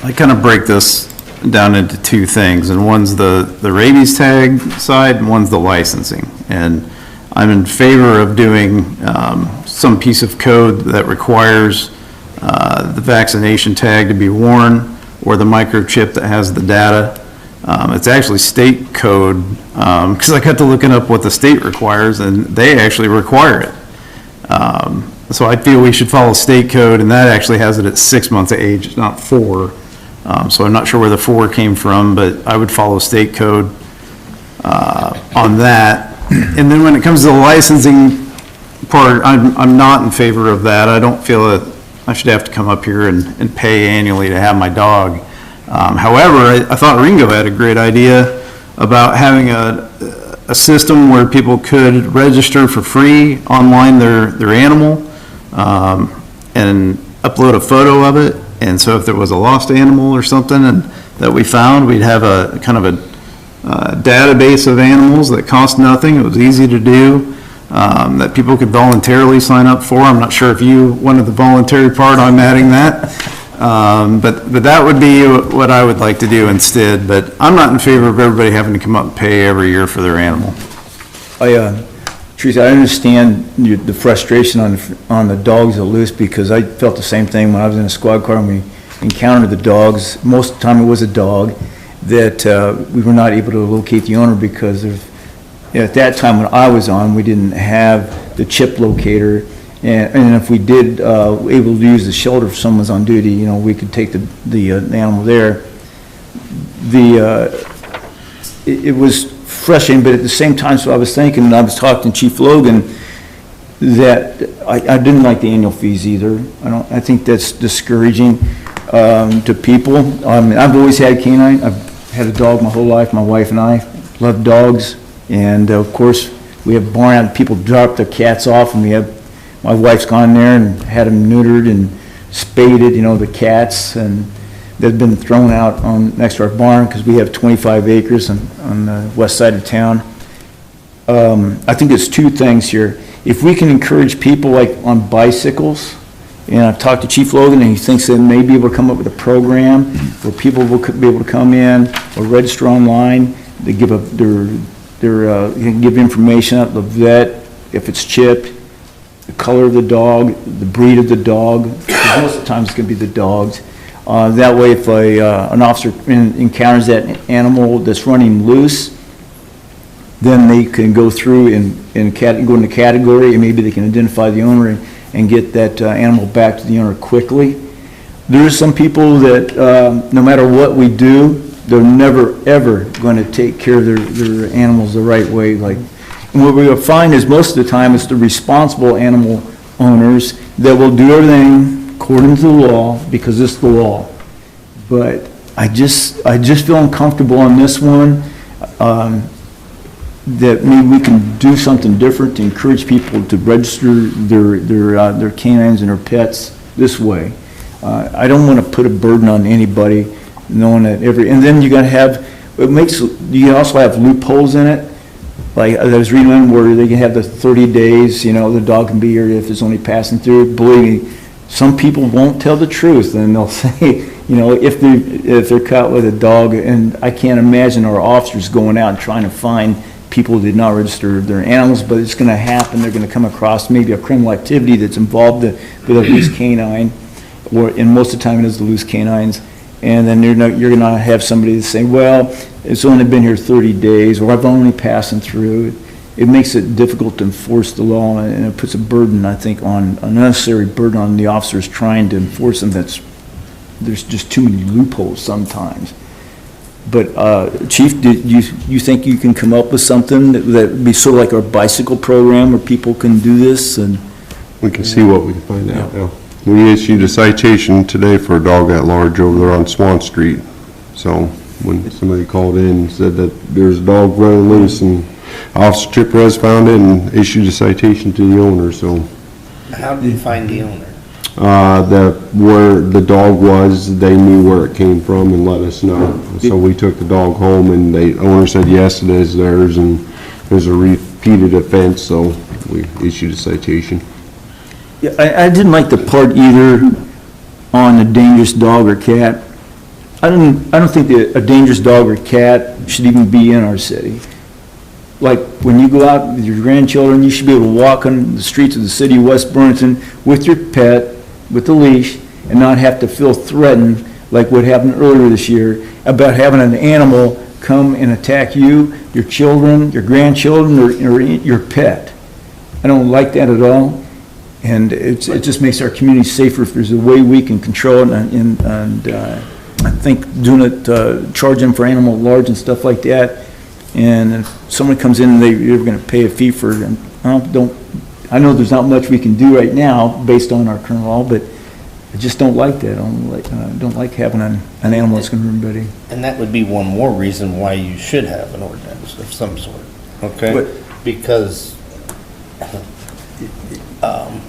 I kind of break this down into two things, and one's the rabies tag side, and one's the licensing. And I'm in favor of doing some piece of code that requires the vaccination tag to be worn, or the microchip that has the data. It's actually state code, because I got to looking up what the state requires, and they actually require it. So I feel we should follow state code, and that actually has it at 6 months of age, it's not 4. So I'm not sure where the 4 came from, but I would follow state code on that. And then when it comes to the licensing part, I'm not in favor of that. I don't feel that I should have to come up here and pay annually to have my dog. However, I thought Ringo had a great idea about having a system where people could register for free online their animal and upload a photo of it. And so if there was a lost animal or something and that we found, we'd have a kind of a database of animals that cost nothing. It was easy to do, that people could voluntarily sign up for. I'm not sure if you wanted the voluntary part, I'm adding that. But that would be what I would like to do instead. But I'm not in favor of everybody having to come up and pay every year for their animal.
Teresa, I understand the frustration on the dogs that are loose, because I felt the same thing when I was in a squad car and we encountered the dogs. Most of the time it was a dog that we were not able to locate the owner because at that time when I was on, we didn't have the chip locator. And if we did able to use the shelter if someone's on duty, you know, we could take the animal there. It was frustrating, but at the same time, so I was thinking, and I was talking to Chief Logan, that I didn't like the annual fees either. I think that's discouraging to people. I mean, I've always had a canine. I've had a dog my whole life. My wife and I love dogs, and of course, we have barn out. People drop their cats off, and my wife's gone there and had them neutered and spaded, you know, the cats, and they've been thrown out next to our barn because we have 25 acres on the west side of town. I think there's two things here. If we can encourage people like on bicycles, and I've talked to Chief Logan, and he thinks they may be able to come up with a program where people will be able to come in or register online. They give you can give information out the vet, if it's chipped, the color of the dog, the breed of the dog. Most of the time it's going to be the dogs. That way, if an officer encounters that animal that's running loose, then they can go through and go into category, and maybe they can identify the owner and get that animal back to the owner quickly. There's some people that no matter what we do, they're never ever going to take care of their animals the right way. what we'll find is most of the time it's the responsible animal owners that will do everything according to the law because it's the law. But I just feel uncomfortable on this one, that maybe we can do something different to encourage people to register their canines and their pets this way. I don't want to put a burden on anybody, knowing that and then you gotta have, you also have loopholes in it. Like, I was reading one where they can have the 30 days, the dog can be here if it's only passing through. Believe me, some people won't tell the truth, and they'll say, if they're caught with a dog, and I can't imagine our officers going out and trying to find people who did not register their animals, but it's going to happen. They're going to come across maybe a criminal activity that's involved with a loose canine, and most of the time it is the loose canines. And then you're going to have somebody say, well, it's only been here 30 days, or I've only passing through. It makes it difficult to enforce the law, and it puts a burden, I think, an unnecessary burden on the officers trying to enforce them. There's just too many loopholes sometimes. But Chief, do you think you can come up with something that would be sort of like our bicycle program where people can do this? And
we can see what we can find out now. We issued a citation today for a dog at large over there on Swan Street. So when somebody called in and said that there's a dog running loose, and Officer Chipperez found it and issued a citation to the owner. So
How did you find the owner?
Where the dog was, they knew where it came from and let us know. So we took the dog home, and the owner said, yes, it is theirs, and there's a repeated offense, so we issued a citation.
yeah, I didn't like the part either on a dangerous dog or cat. I don't think that a dangerous dog or cat should even be in our city. Like, when you go out with your grandchildren, you should be able to walk on the streets of the city of West Burlington with your pet, with a leash, and not have to feel threatened like what happened earlier this year about having an animal come and attack you, your children, your grandchildren, or your pet. I don't like that at all, and it just makes our community safer if there's a way we can control it, and I think doing it, charging for animal at large and stuff like that, and if someone comes in and they're going to pay a fee for it, I know there's not much we can do right now based on our current law, but I just don't like that. I don't like having an animal that's going to ruin everybody.
And that would be one more reason why you should have an ordinance of some sort, okay? Because,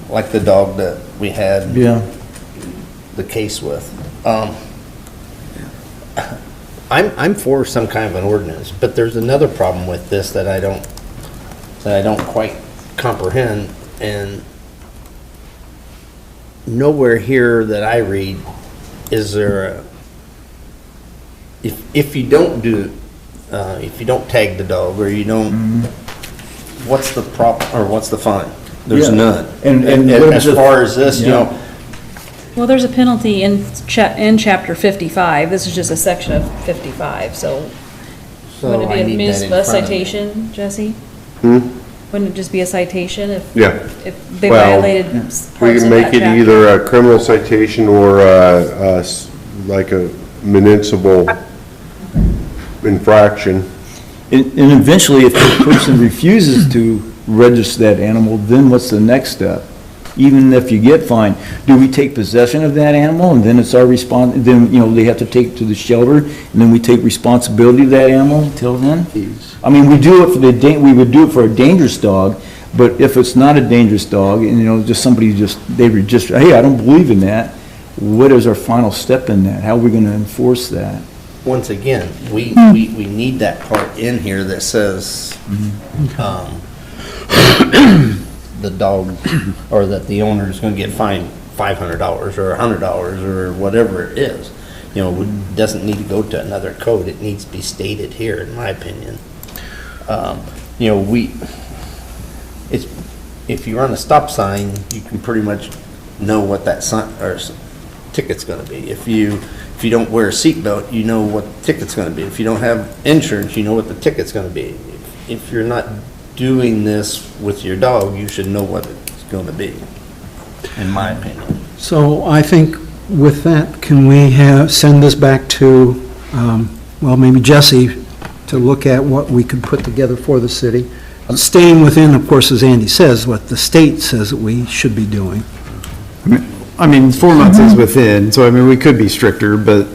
like the dog that we had the case with, I'm for some kind of an ordinance, but there's another problem with this that I don't quite comprehend, and nowhere here that I read is there if you don't if you don't tag the dog, or you don't, what's the or what's the fine? There's none. And as far as this,
Well, there's a penalty in chapter 55. This is just a section of 55, so wouldn't it be a citation, Jesse? Wouldn't it just be a citation if they violated parts of that
We can make it
chapter?
either a criminal citation or like a municipal infraction.
And eventually, if the person refuses to register that animal, then what's the next step? Even if you get fined, do we take possession of that animal, and then it's our then, they have to take it to the shelter, and then we take responsibility of that animal until then? I mean, we do it we would do it for a dangerous dog, but if it's not a dangerous dog, and, just somebody they register, hey, I don't believe in that, what is our final step in that? How are we going to enforce that?
once again, we need that part in here that says, the dog, or that the owner is gonna get fined $500 or $100 or whatever it is. It doesn't need to go to another code. It needs to be stated here, in my opinion. If you run a stop sign, you can pretty much know what that sign or ticket's gonna be. If you don't wear a seatbelt, you know what the ticket's gonna be. If you don't have insurance, you know what the ticket's gonna be. If you're not doing this with your dog, you should know what it's gonna be, in my opinion.
So I think with that, can we send this back to, maybe Jesse, to look at what we could put together for the city, staying within, of course, as Andy says, what the state says that we should be doing.
I mean, 4 months is within, so I mean, we could be stricter, but,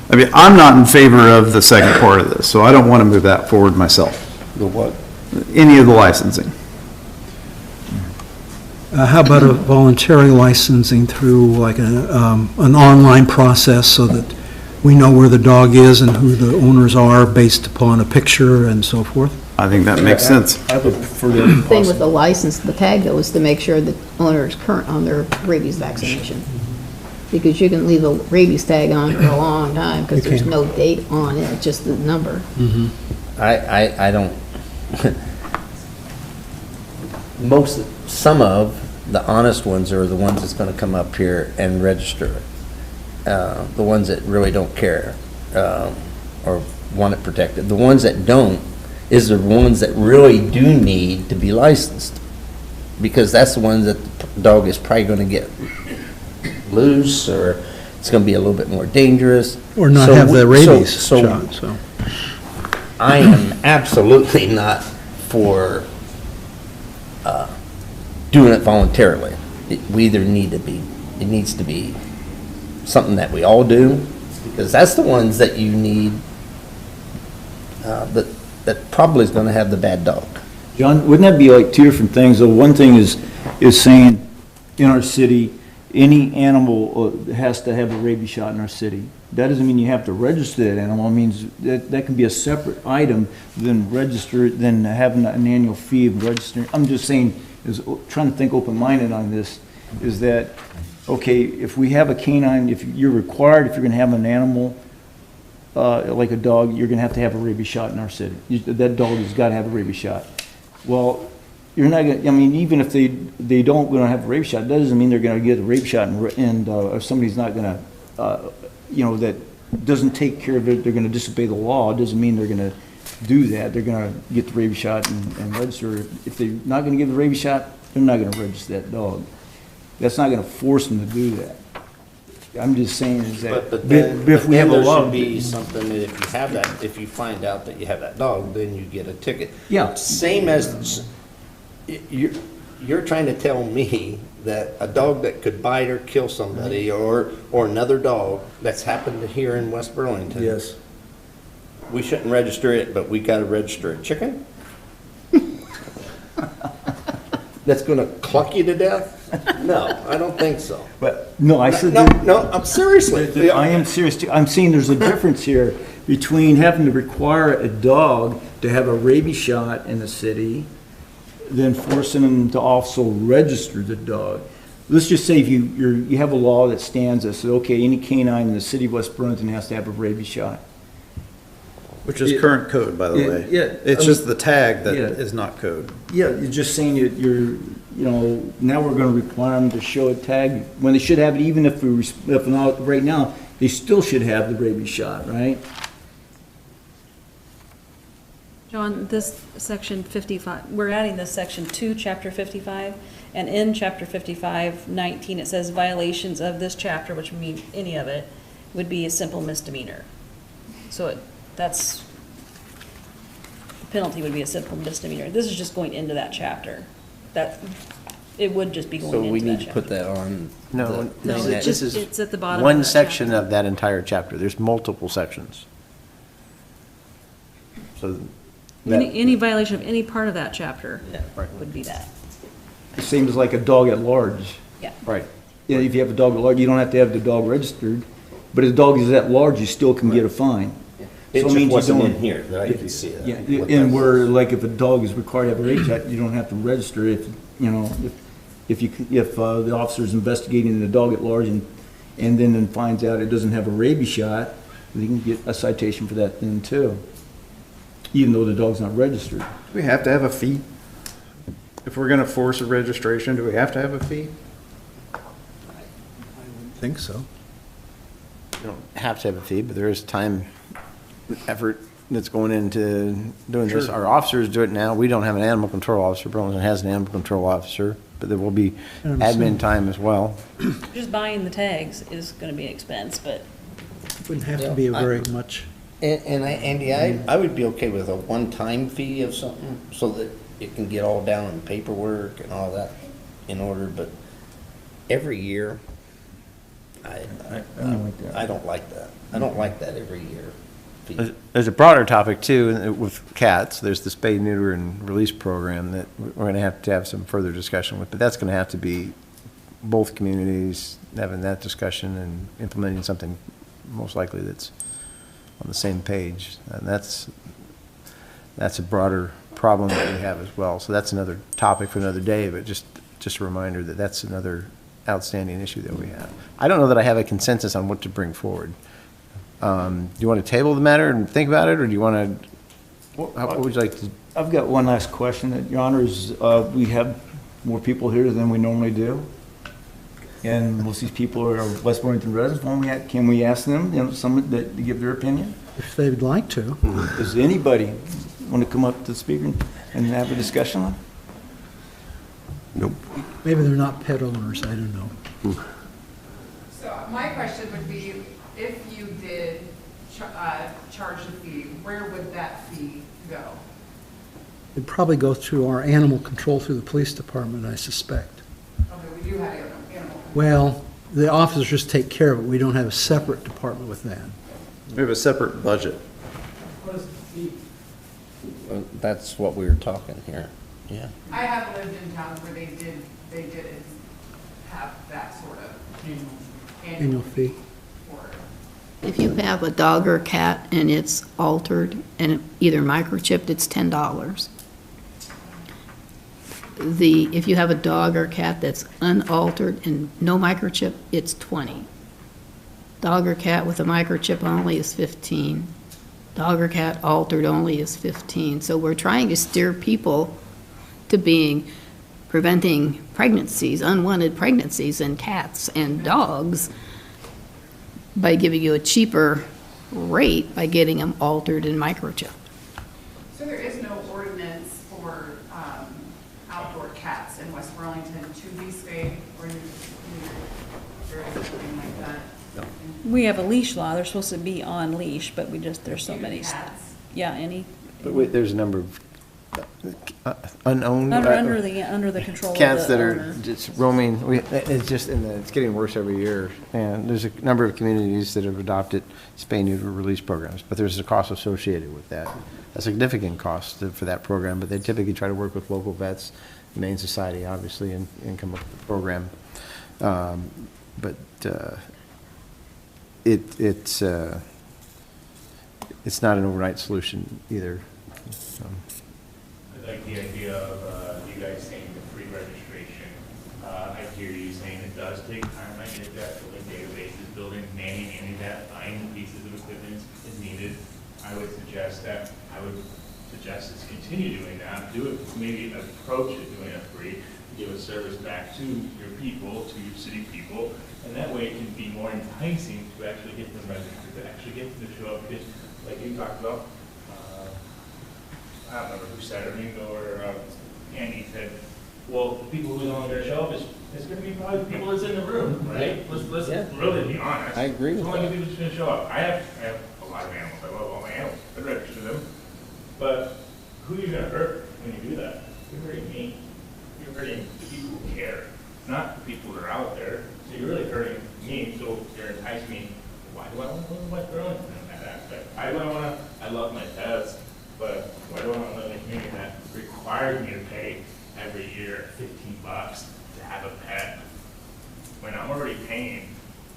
I mean, I'm not in favor of the second part of this, so I don't want to move that forward myself.
The what?
Any of the licensing.
How about a voluntary licensing through like an online process so that we know where the dog is and who the owners are based upon a picture and so forth?
I think that makes sense.
I would prefer that
The thing with
possible.
the license, the tag though, is to make sure the owner is current on their rabies vaccination. Because you can leave a rabies tag on for a long time because
You
there's
can.
no date on it, just the number.
I don't, some of the honest ones are the ones that's gonna come up here and register it. The ones that really don't care, or want it protected. The ones that don't is the ones that really do need to be licensed. Because that's the ones that the dog is probably gonna get loose, or it's gonna be a little bit more dangerous.
Or not
So
have the
we- so-
rabies
so
shot, so.
I am absolutely not for doing it voluntarily. We either need to be, it needs to be something that we all do, because that's the ones that you need, that probably is gonna have the bad dog.
John, wouldn't that be like two different things? The one thing is saying in our city, any animal has to have a rabies shot in our city. That doesn't mean you have to register that animal. It means that can be a separate item than having an annual fee of registering. I'm just saying, trying to think open-minded on this, is that, okay, if we have a canine, if you're required, if you're gonna have an animal, like a dog, you're gonna have to have a rabies shot in our city. That dog has gotta have a rabies shot. Well, you're not gonna, I mean, even if they don't gonna have a rabies shot, that doesn't mean they're gonna get a rabies shot and if somebody's not gonna, that doesn't take care of it, they're gonna disobey the law, it doesn't mean they're gonna do that. They're gonna get the rabies shot and register. If they're not gonna give the rabies shot, they're not gonna register that dog. That's not gonna force them to do that. I'm just saying is that,
But then,
if we have a
there
law.
should be something that if you have that, if you find out that you have that dog, then you get a ticket.
Yeah.
Same as, you're trying to tell me that a dog that could bite or kill somebody, or another dog, that's happened here in West Burlington.
Yes.
We shouldn't register it, but we gotta register a chicken? That's gonna cluck you to death? No, I don't think so.
But, no, I said.
No, I'm seriously.
I am serious too. I'm saying there's a difference here between having to require a dog to have a rabies shot in the city than forcing them to also register the dog. Let's just say if you have a law that stands that says, okay, any canine in the city of West Burlington has to have a rabies shot.
Which is current code, by the way.
Yeah.
It's just the tag that
Yeah.
is not code.
Yeah, you're just saying now we're gonna require them to show a tag, when they should have it, even if not, right now, they still should have the rabies shot, right?
John, this section 55, we're adding this section to chapter 55, and in chapter 55, 19, it says violations of this chapter, which would mean any of it, would be a simple misdemeanor. So the penalty would be a simple misdemeanor. This is just going into that chapter. It would just be
So
going
we
into that
need to put
chapter.
that on.
No,
No,
this
it's just,
is
it's at the bottom of
one
that
section
chapter.
of that entire chapter. There's multiple sections. So
Any violation of any part of that chapter
Yeah, right.
would be that.
The same as like a dog at large.
Yeah.
Right. Yeah, if you have a dog at large, you don't have to have the dog registered, but if the dog is at large, you still can get a fine.
It
So
just
means you
wasn't
don't-
in here, that I can see that.
Yeah,
what
and
that
where,
was.
like, if a dog is required to have a rabies shot, you don't have to register it, if the officer's investigating the dog at large and then finds out it doesn't have a rabies shot, they can get a citation for that then too, even though the dog's not registered.
Do we have to have a fee? If we're gonna force a registration, do we have to have a fee?
I think so.
you don't have to have a fee, but there is time, effort that's going into doing this. Our officers do it now. We don't have an animal control officer. Burlington has an animal control officer, but there will be admin time as well.
Just buying the tags is gonna be an expense, but
Wouldn't have to be very much.
Andy, I would be okay with a one-time fee of something, so that it can get all down in paperwork and all that in order, but every year, I don't like that. I don't like that. I don't like that every year.
There's a broader topic too with cats. There's the spay, neuter, and release program that we're going to have some further discussion with, but that's going to have to be both communities having that discussion and implementing something most likely that's on the same page. And that's a broader problem that we have as well. So that's another topic for another day, but just a reminder that that's another outstanding issue that we have. I don't know that I have a consensus on what to bring forward. Do you want to table the matter and think about it, or do you want to, what would you like to?
I've got one last question, Your Honors. We have more people here than we normally do. And most of these people are West Burlington residents. Can we ask them, some that to give their opinion?
If they would like to.
Does anybody want to come up to the speaker and have a discussion on it?
Nope.
Maybe they're not pet owners, I don't know.
So my question would be, if you did charge a fee, where would that fee go?
It'd probably go through our animal control through the police department, I suspect.
Okay, we do have animal control.
Well, the officers just take care of it. We don't have a separate department with that.
We have a separate budget.
What is the fee?
That's what we were talking here, yeah.
I have lived in towns where they did have that sort of
Annual fee.
for it.
If you have a dog or cat and it's altered and either microchipped, it's $10. If you have a dog or cat that's unaltered and no microchip, it's $20. Dog or cat with a microchip only is $15. Dog or cat altered only is $15. So we're trying to steer people to preventing pregnancies, unwanted pregnancies in cats and dogs by giving you a cheaper rate by getting them altered and microchipped.
So there is no ordinance for outdoor cats in West Burlington to be spayed or neutered or anything like that?
We have a leash law, they're supposed to be on leash, but there's so
Even
many.
cats?
Yeah, any,
But wait, there's a number of unowned.
under the control of the
Cats that are
owner.
just roaming, it's getting worse every year. And there's a number of communities that have adopted spay neuter release programs, but there's a cost associated with that. A significant cost for that program, but they typically try to work with local vets, Humane Society, obviously, and come up with a program. But it's not an overnight solution either.
I like the idea of you guys saying the free registration. I hear you saying it does take time. I get that, building databases, building, manning any of that, buying pieces of equipment is needed. I would suggest us continue doing that. Do it, maybe approach it doing it free, give a service back to your people, to your city people, and that way it can be more enticing to actually get them registered, to actually get them to show up. Because, like you talked about, I don't remember who said it, Ringo or Andy said, well, the people who's only going to show up is going to be probably the people that's in the room, right? Let's really be honest.
I agree with
It's only the people that's going to show up. I have a lot of animals. I love all my animals. I register them. But who are you going to hurt when you do that? You're hurting me. You're hurting the people who care, not the people that are out there. So you're really hurting me. So you're enticing me. Why do I want to live in West Burlington in that aspect? I love my pets. But why do I want to live in a community that requires me to pay every year $15 to have a pet when I'm already paying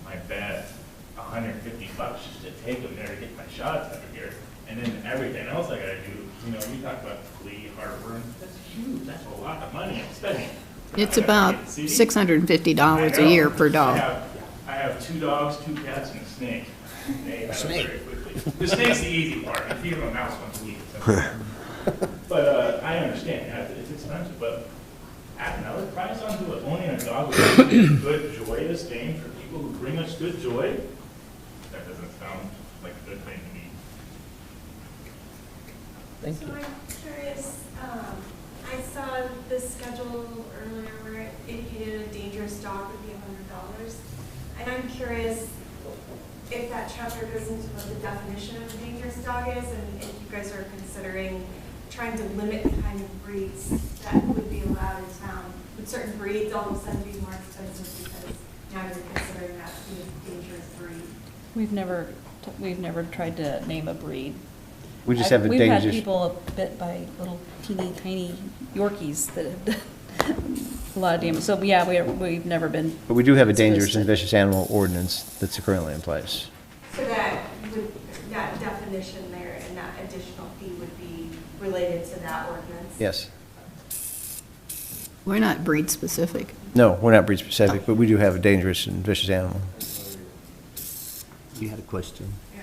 my vet $150 just to take them there to get my shots every year, and then everything else I got to do? You talk about flea, heartburn. That's huge. That's a lot of money I'm spending.
It's about $650 a year per dog.
I have 2 dogs, 2 cats, and a snake. They snake. Very quickly. The snake's the easy part. You feed them a mouse once a week. But I understand it's expensive, but add another price onto it. Owning a dog with good, joyous game for people who bring us good joy. That doesn't sound like a good thing to me.
Thank you.
So I'm curious, I saw the schedule earlier where it indicated a dangerous dog would be $100. And I'm curious if that chapter goes into what the definition of a dangerous dog is, and if you guys are considering trying to limit the kind of breeds that would be allowed in town. Would certain breeds all of a sudden be more expensive because now you're considering that to be a dangerous breed?
We've never tried to name a breed.
We just have a
We've had
dangerous.
people bit by little teeny tiny Yorkies that have done a lot of damage. So, yeah, we've never been.
But we do have a dangerous
exposed
and
to-
vicious animal ordinance that's currently in place.
So that definition there and that additional fee would be related to that ordinance?
Yes.
We're not breed specific.
No, we're not breed specific, but we do have a dangerous and vicious animal.
You had a question?
Yeah.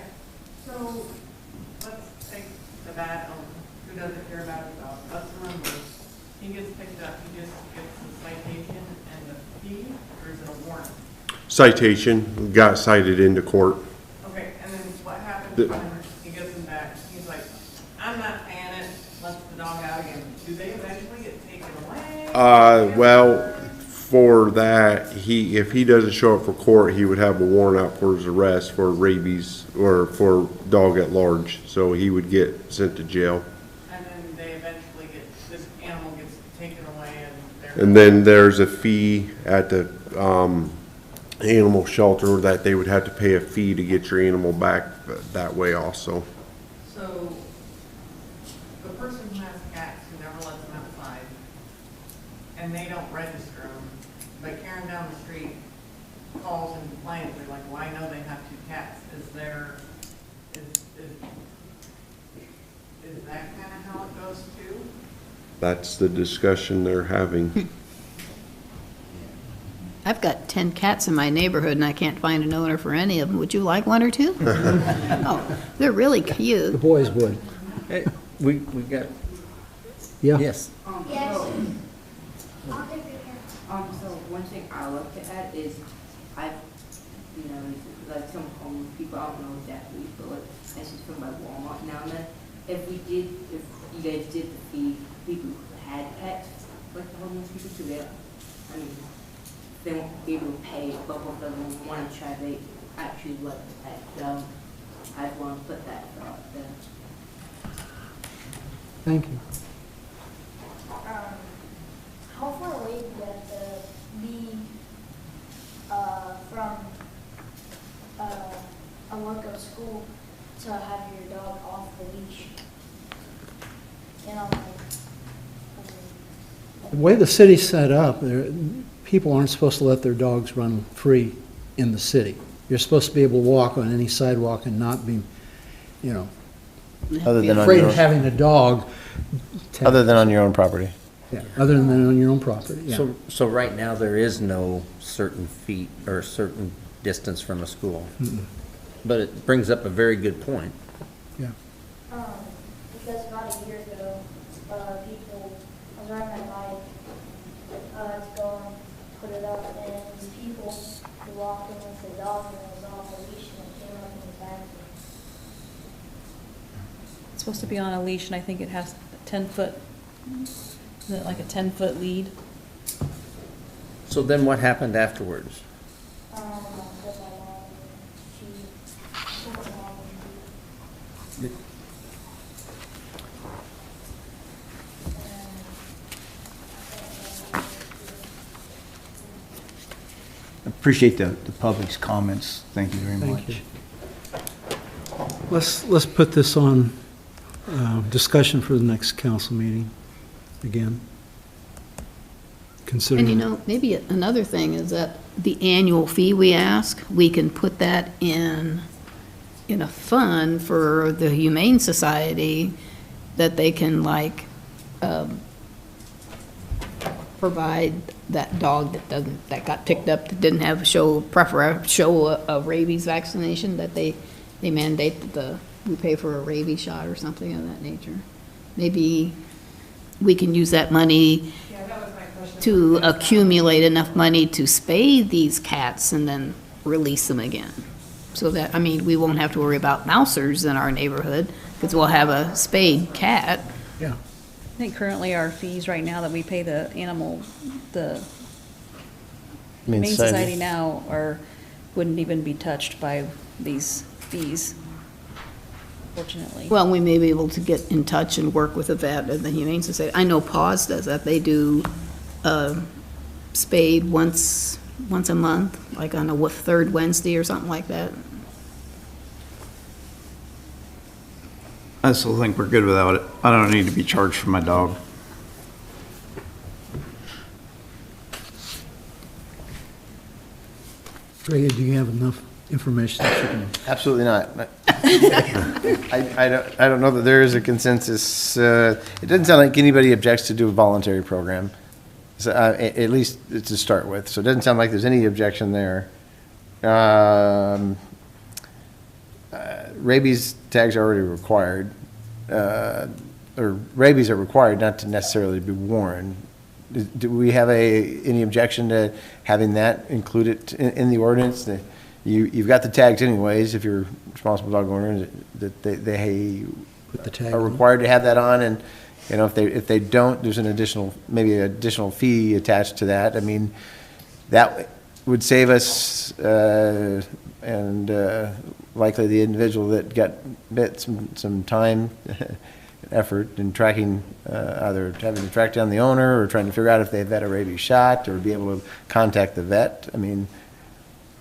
So let's take the bad owner who doesn't care about his dog. Let's remember, he gets picked up, he just gets the citation and the fee, or is it a warrant?
Citation, got cited into court.
Okay, and then what happens
The-
when he gets him back? He's like, I'm not paying it, lets the dog out again. Do they eventually get taken away?
Well, for that, if he doesn't show up for court, he would have a warrant out for his arrest for rabies or for dog at large. So he would get sent to jail.
And then they eventually this animal gets taken away and they're.
And then there's a fee at the, animal shelter that they would have to pay a fee to get your animal back that way also.
So, the person who has cats who never lets them outside, and they don't register them, but Karen down the street calls and complains, they're like, well, I know they have 2 cats, is that kind of how it goes too?
That's the discussion they're having.
I've got 10 cats in my neighborhood and I can't find an owner for any of them. Would you like one or two? Oh, they're really
The
cute.
boys would.
Hey, we got,
Yeah.
yes.
Yes.
So one thing I looked at is, like some homeless people, I don't know exactly, but like, I just from by Walmart now and then. If you guys did the fee, people who had pets, like the homeless people, so they won't be able to pay it, but what they want to try, they actually let the pet go. I want to put that thought there.
Thank you.
How far away do you have to be from a local school to have your dog off the leash?
The way the city's set up, people aren't supposed to let their dogs run free in the city. You're supposed to be able to walk on any sidewalk and not be,
Other than on
afraid
your,
of having a dog.
other than on your own property.
Yeah, other than on your own property, yeah.
So right now, there is no certain feet or certain distance from a school.
Mm-mm.
But it brings up a very good point.
Yeah.
Because about a year ago, people, I was riding my bike to go and put it up, and these people were walking with the dog and it was off a leash and it came up in the back.
It's supposed to be on a leash, and I think it has 10-foot, is it like a 10-foot lead?
So then what happened afterwards?
Because my mom, she took it on and
Appreciate the public's comments. Thank you very
Thank
much.
you. Let's put this on discussion for the next council meeting again. Considering.
Maybe another thing is that the annual fee we ask, we can put that in a fund for the Humane Society that they can provide that dog that got picked up, that didn't have show a rabies vaccination, that they mandate that we pay for a rabies shot or something of that nature. Maybe we can use that money
Yeah, that was my question.
to accumulate enough money to spay these cats and then release them again. So that, we won't have to worry about mousers in our neighborhood, because we'll have a spayed cat.
Yeah.
I think currently our fees right now that we pay the Humane Society now wouldn't even be touched by these fees. unfortunately.
Well, we may be able to get in touch and work with a vet and the Humane Society. I know PAWS does that. They do spade once a month, like on a third Wednesday or something like that.
I still think we're good without it. I don't need to be charged for my dog.
Greg, do you have enough information that you can?
Absolutely not. I don't know that there is a consensus. It doesn't sound like anybody objects to do a voluntary program, so, at least to start with. So it doesn't sound like there's any objection there. Rabies tags are already required, or rabies are required, not to necessarily be worn. Do we have any objection to having that included in the ordinance? You've got the tags anyways, if you're a responsible dog owner, that they
Put the tag
are
on.
required to have that on, and, you know, if they don't, there's maybe an additional fee attached to that. I mean, that would save us, and likely the individual that got bit some time, effort in tracking, either having to track down the owner or trying to figure out if they've had a rabies shot or be able to contact the vet. I mean,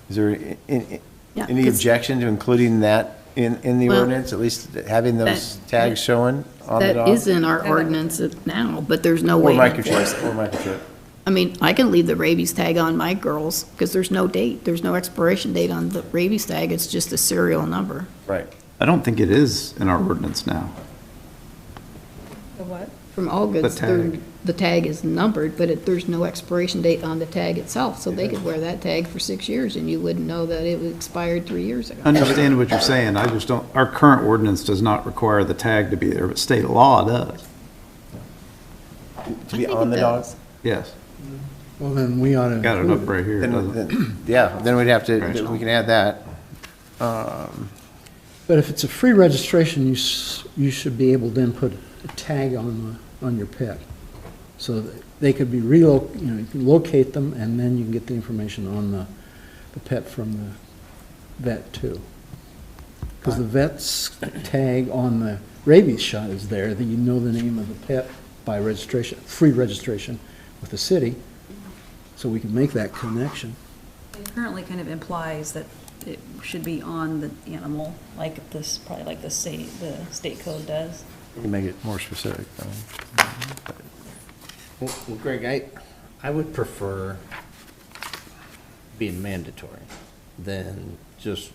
is there any objection to including that in the
Well,
ordinance, at least having those tags showing on the
That
dog?
is in our ordinance now, but there's no way
Or
to enforce
microchip,
it.
or microchip.
I mean, I can leave the rabies tag on my girls because there's no date. There's no expiration date on the rabies tag. It's just a serial number.
Right.
I don't think it is in our ordinance now.
The what?
From all goods,
The tag.
the tag is numbered, but there's no expiration date on the tag itself. So they could wear that tag for 6 years and you wouldn't know that it was expired 3 years ago.
I understand what you're saying. I just don't, our current ordinance does not require the tag to be there, but state law does.
To be
I think
on
it
the dog?
does.
Yes.
Well, then we ought to.
Got it
include
up right here. doesn't it?
Then we'd have to,
Right.
we can add that.
But if it's a free registration, you should be able to then put a tag on your pet. So that they could be you can locate them and then you can get the information on the pet from the vet too. Because the vet's tag on the rabies shot is there, that you know the name of the pet by registration, free registration with the city. So we can make that connection.
It currently kind of implies that it should be on the animal, like this, probably like the state code does.
We can make it more specific.
Well, Greg, I would prefer being mandatory than just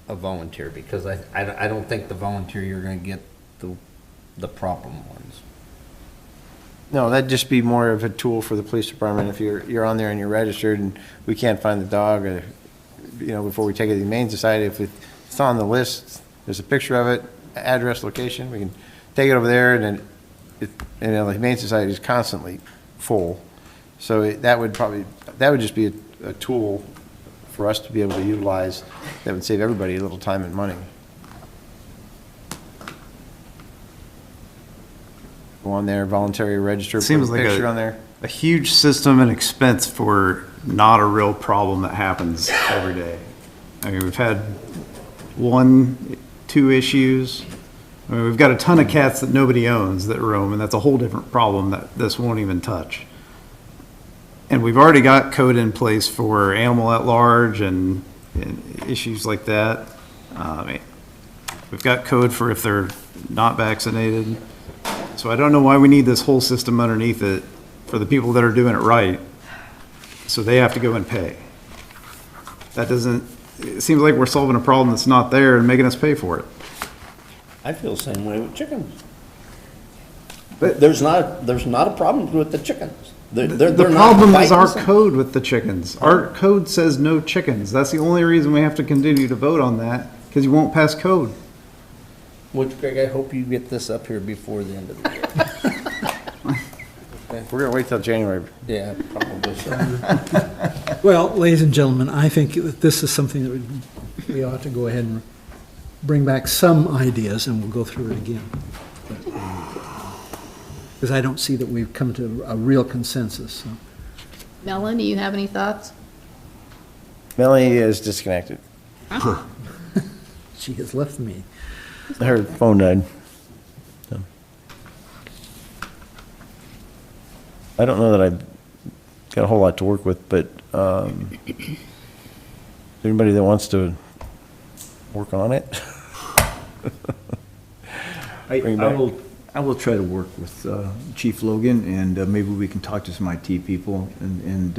a volunteer, because I don't think the volunteer, you're gonna get the problem ones.
No, that'd just be more of a tool for the police department. If you're on there and you're registered and we can't find the dog, or, before we take it to the Humane Society, if it's on the list, there's a picture of it, address, location, we can take it over there, and then the Humane Society is constantly full. So that would just be a tool for us to be able to utilize that would save everybody a little time and money. Go on there, voluntary register, put
Seems
a
like
picture on there.
a huge system and expense for not a real problem that happens every day. I mean, we've had 1, 2 issues. I mean, we've got a ton of cats that nobody owns that roam, and that's a whole different problem that this won't even touch. And we've already got code in place for animal at large and issues like that. I mean, we've got code for if they're not vaccinated. So I don't know why we need this whole system underneath it for the people that are doing it right, so they have to go and pay. It seems like we're solving a problem that's not there and making us pay for it.
I feel the same way with chickens. But there's not a problem with the chickens. They're
The
not
problem is our
fighting
code with the chickens. Our code says no chickens. That's the only reason we have to continue to vote on that, because you won't pass code.
Which, Greg, I hope you get this up here before the end of the year.
Okay, we're gonna wait till January.
Yeah, probably so.
Well, ladies and gentlemen, I think that this is something that we ought to go ahead and bring back some ideas, and we'll go through it again. Because I don't see that we've come to a real consensus. So.
Melanie, you have any thoughts?
Melanie is disconnected.
She has left me.
Her phone died. So. I don't know that I've got a whole lot to work with, but anybody that wants to work on it? Bring it back.
I will try to work with Chief Logan, and maybe we can talk to some IT people and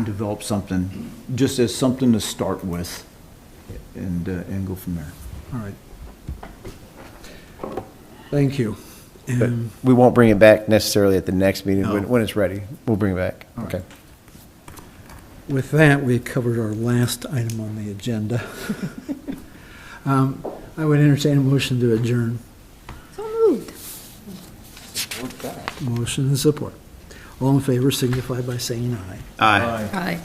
develop something, just as something to start with, and go from there.
All right. Thank you.
But
And
we won't bring it back necessarily at the next meeting,
No.
when it's ready, we'll bring it back.
All right.
Okay.
with that, we covered our last item on the agenda. I would entertain a motion to adjourn.
So moved.
Motion and support. All in favor signify by saying aye.
Aye.
Aye.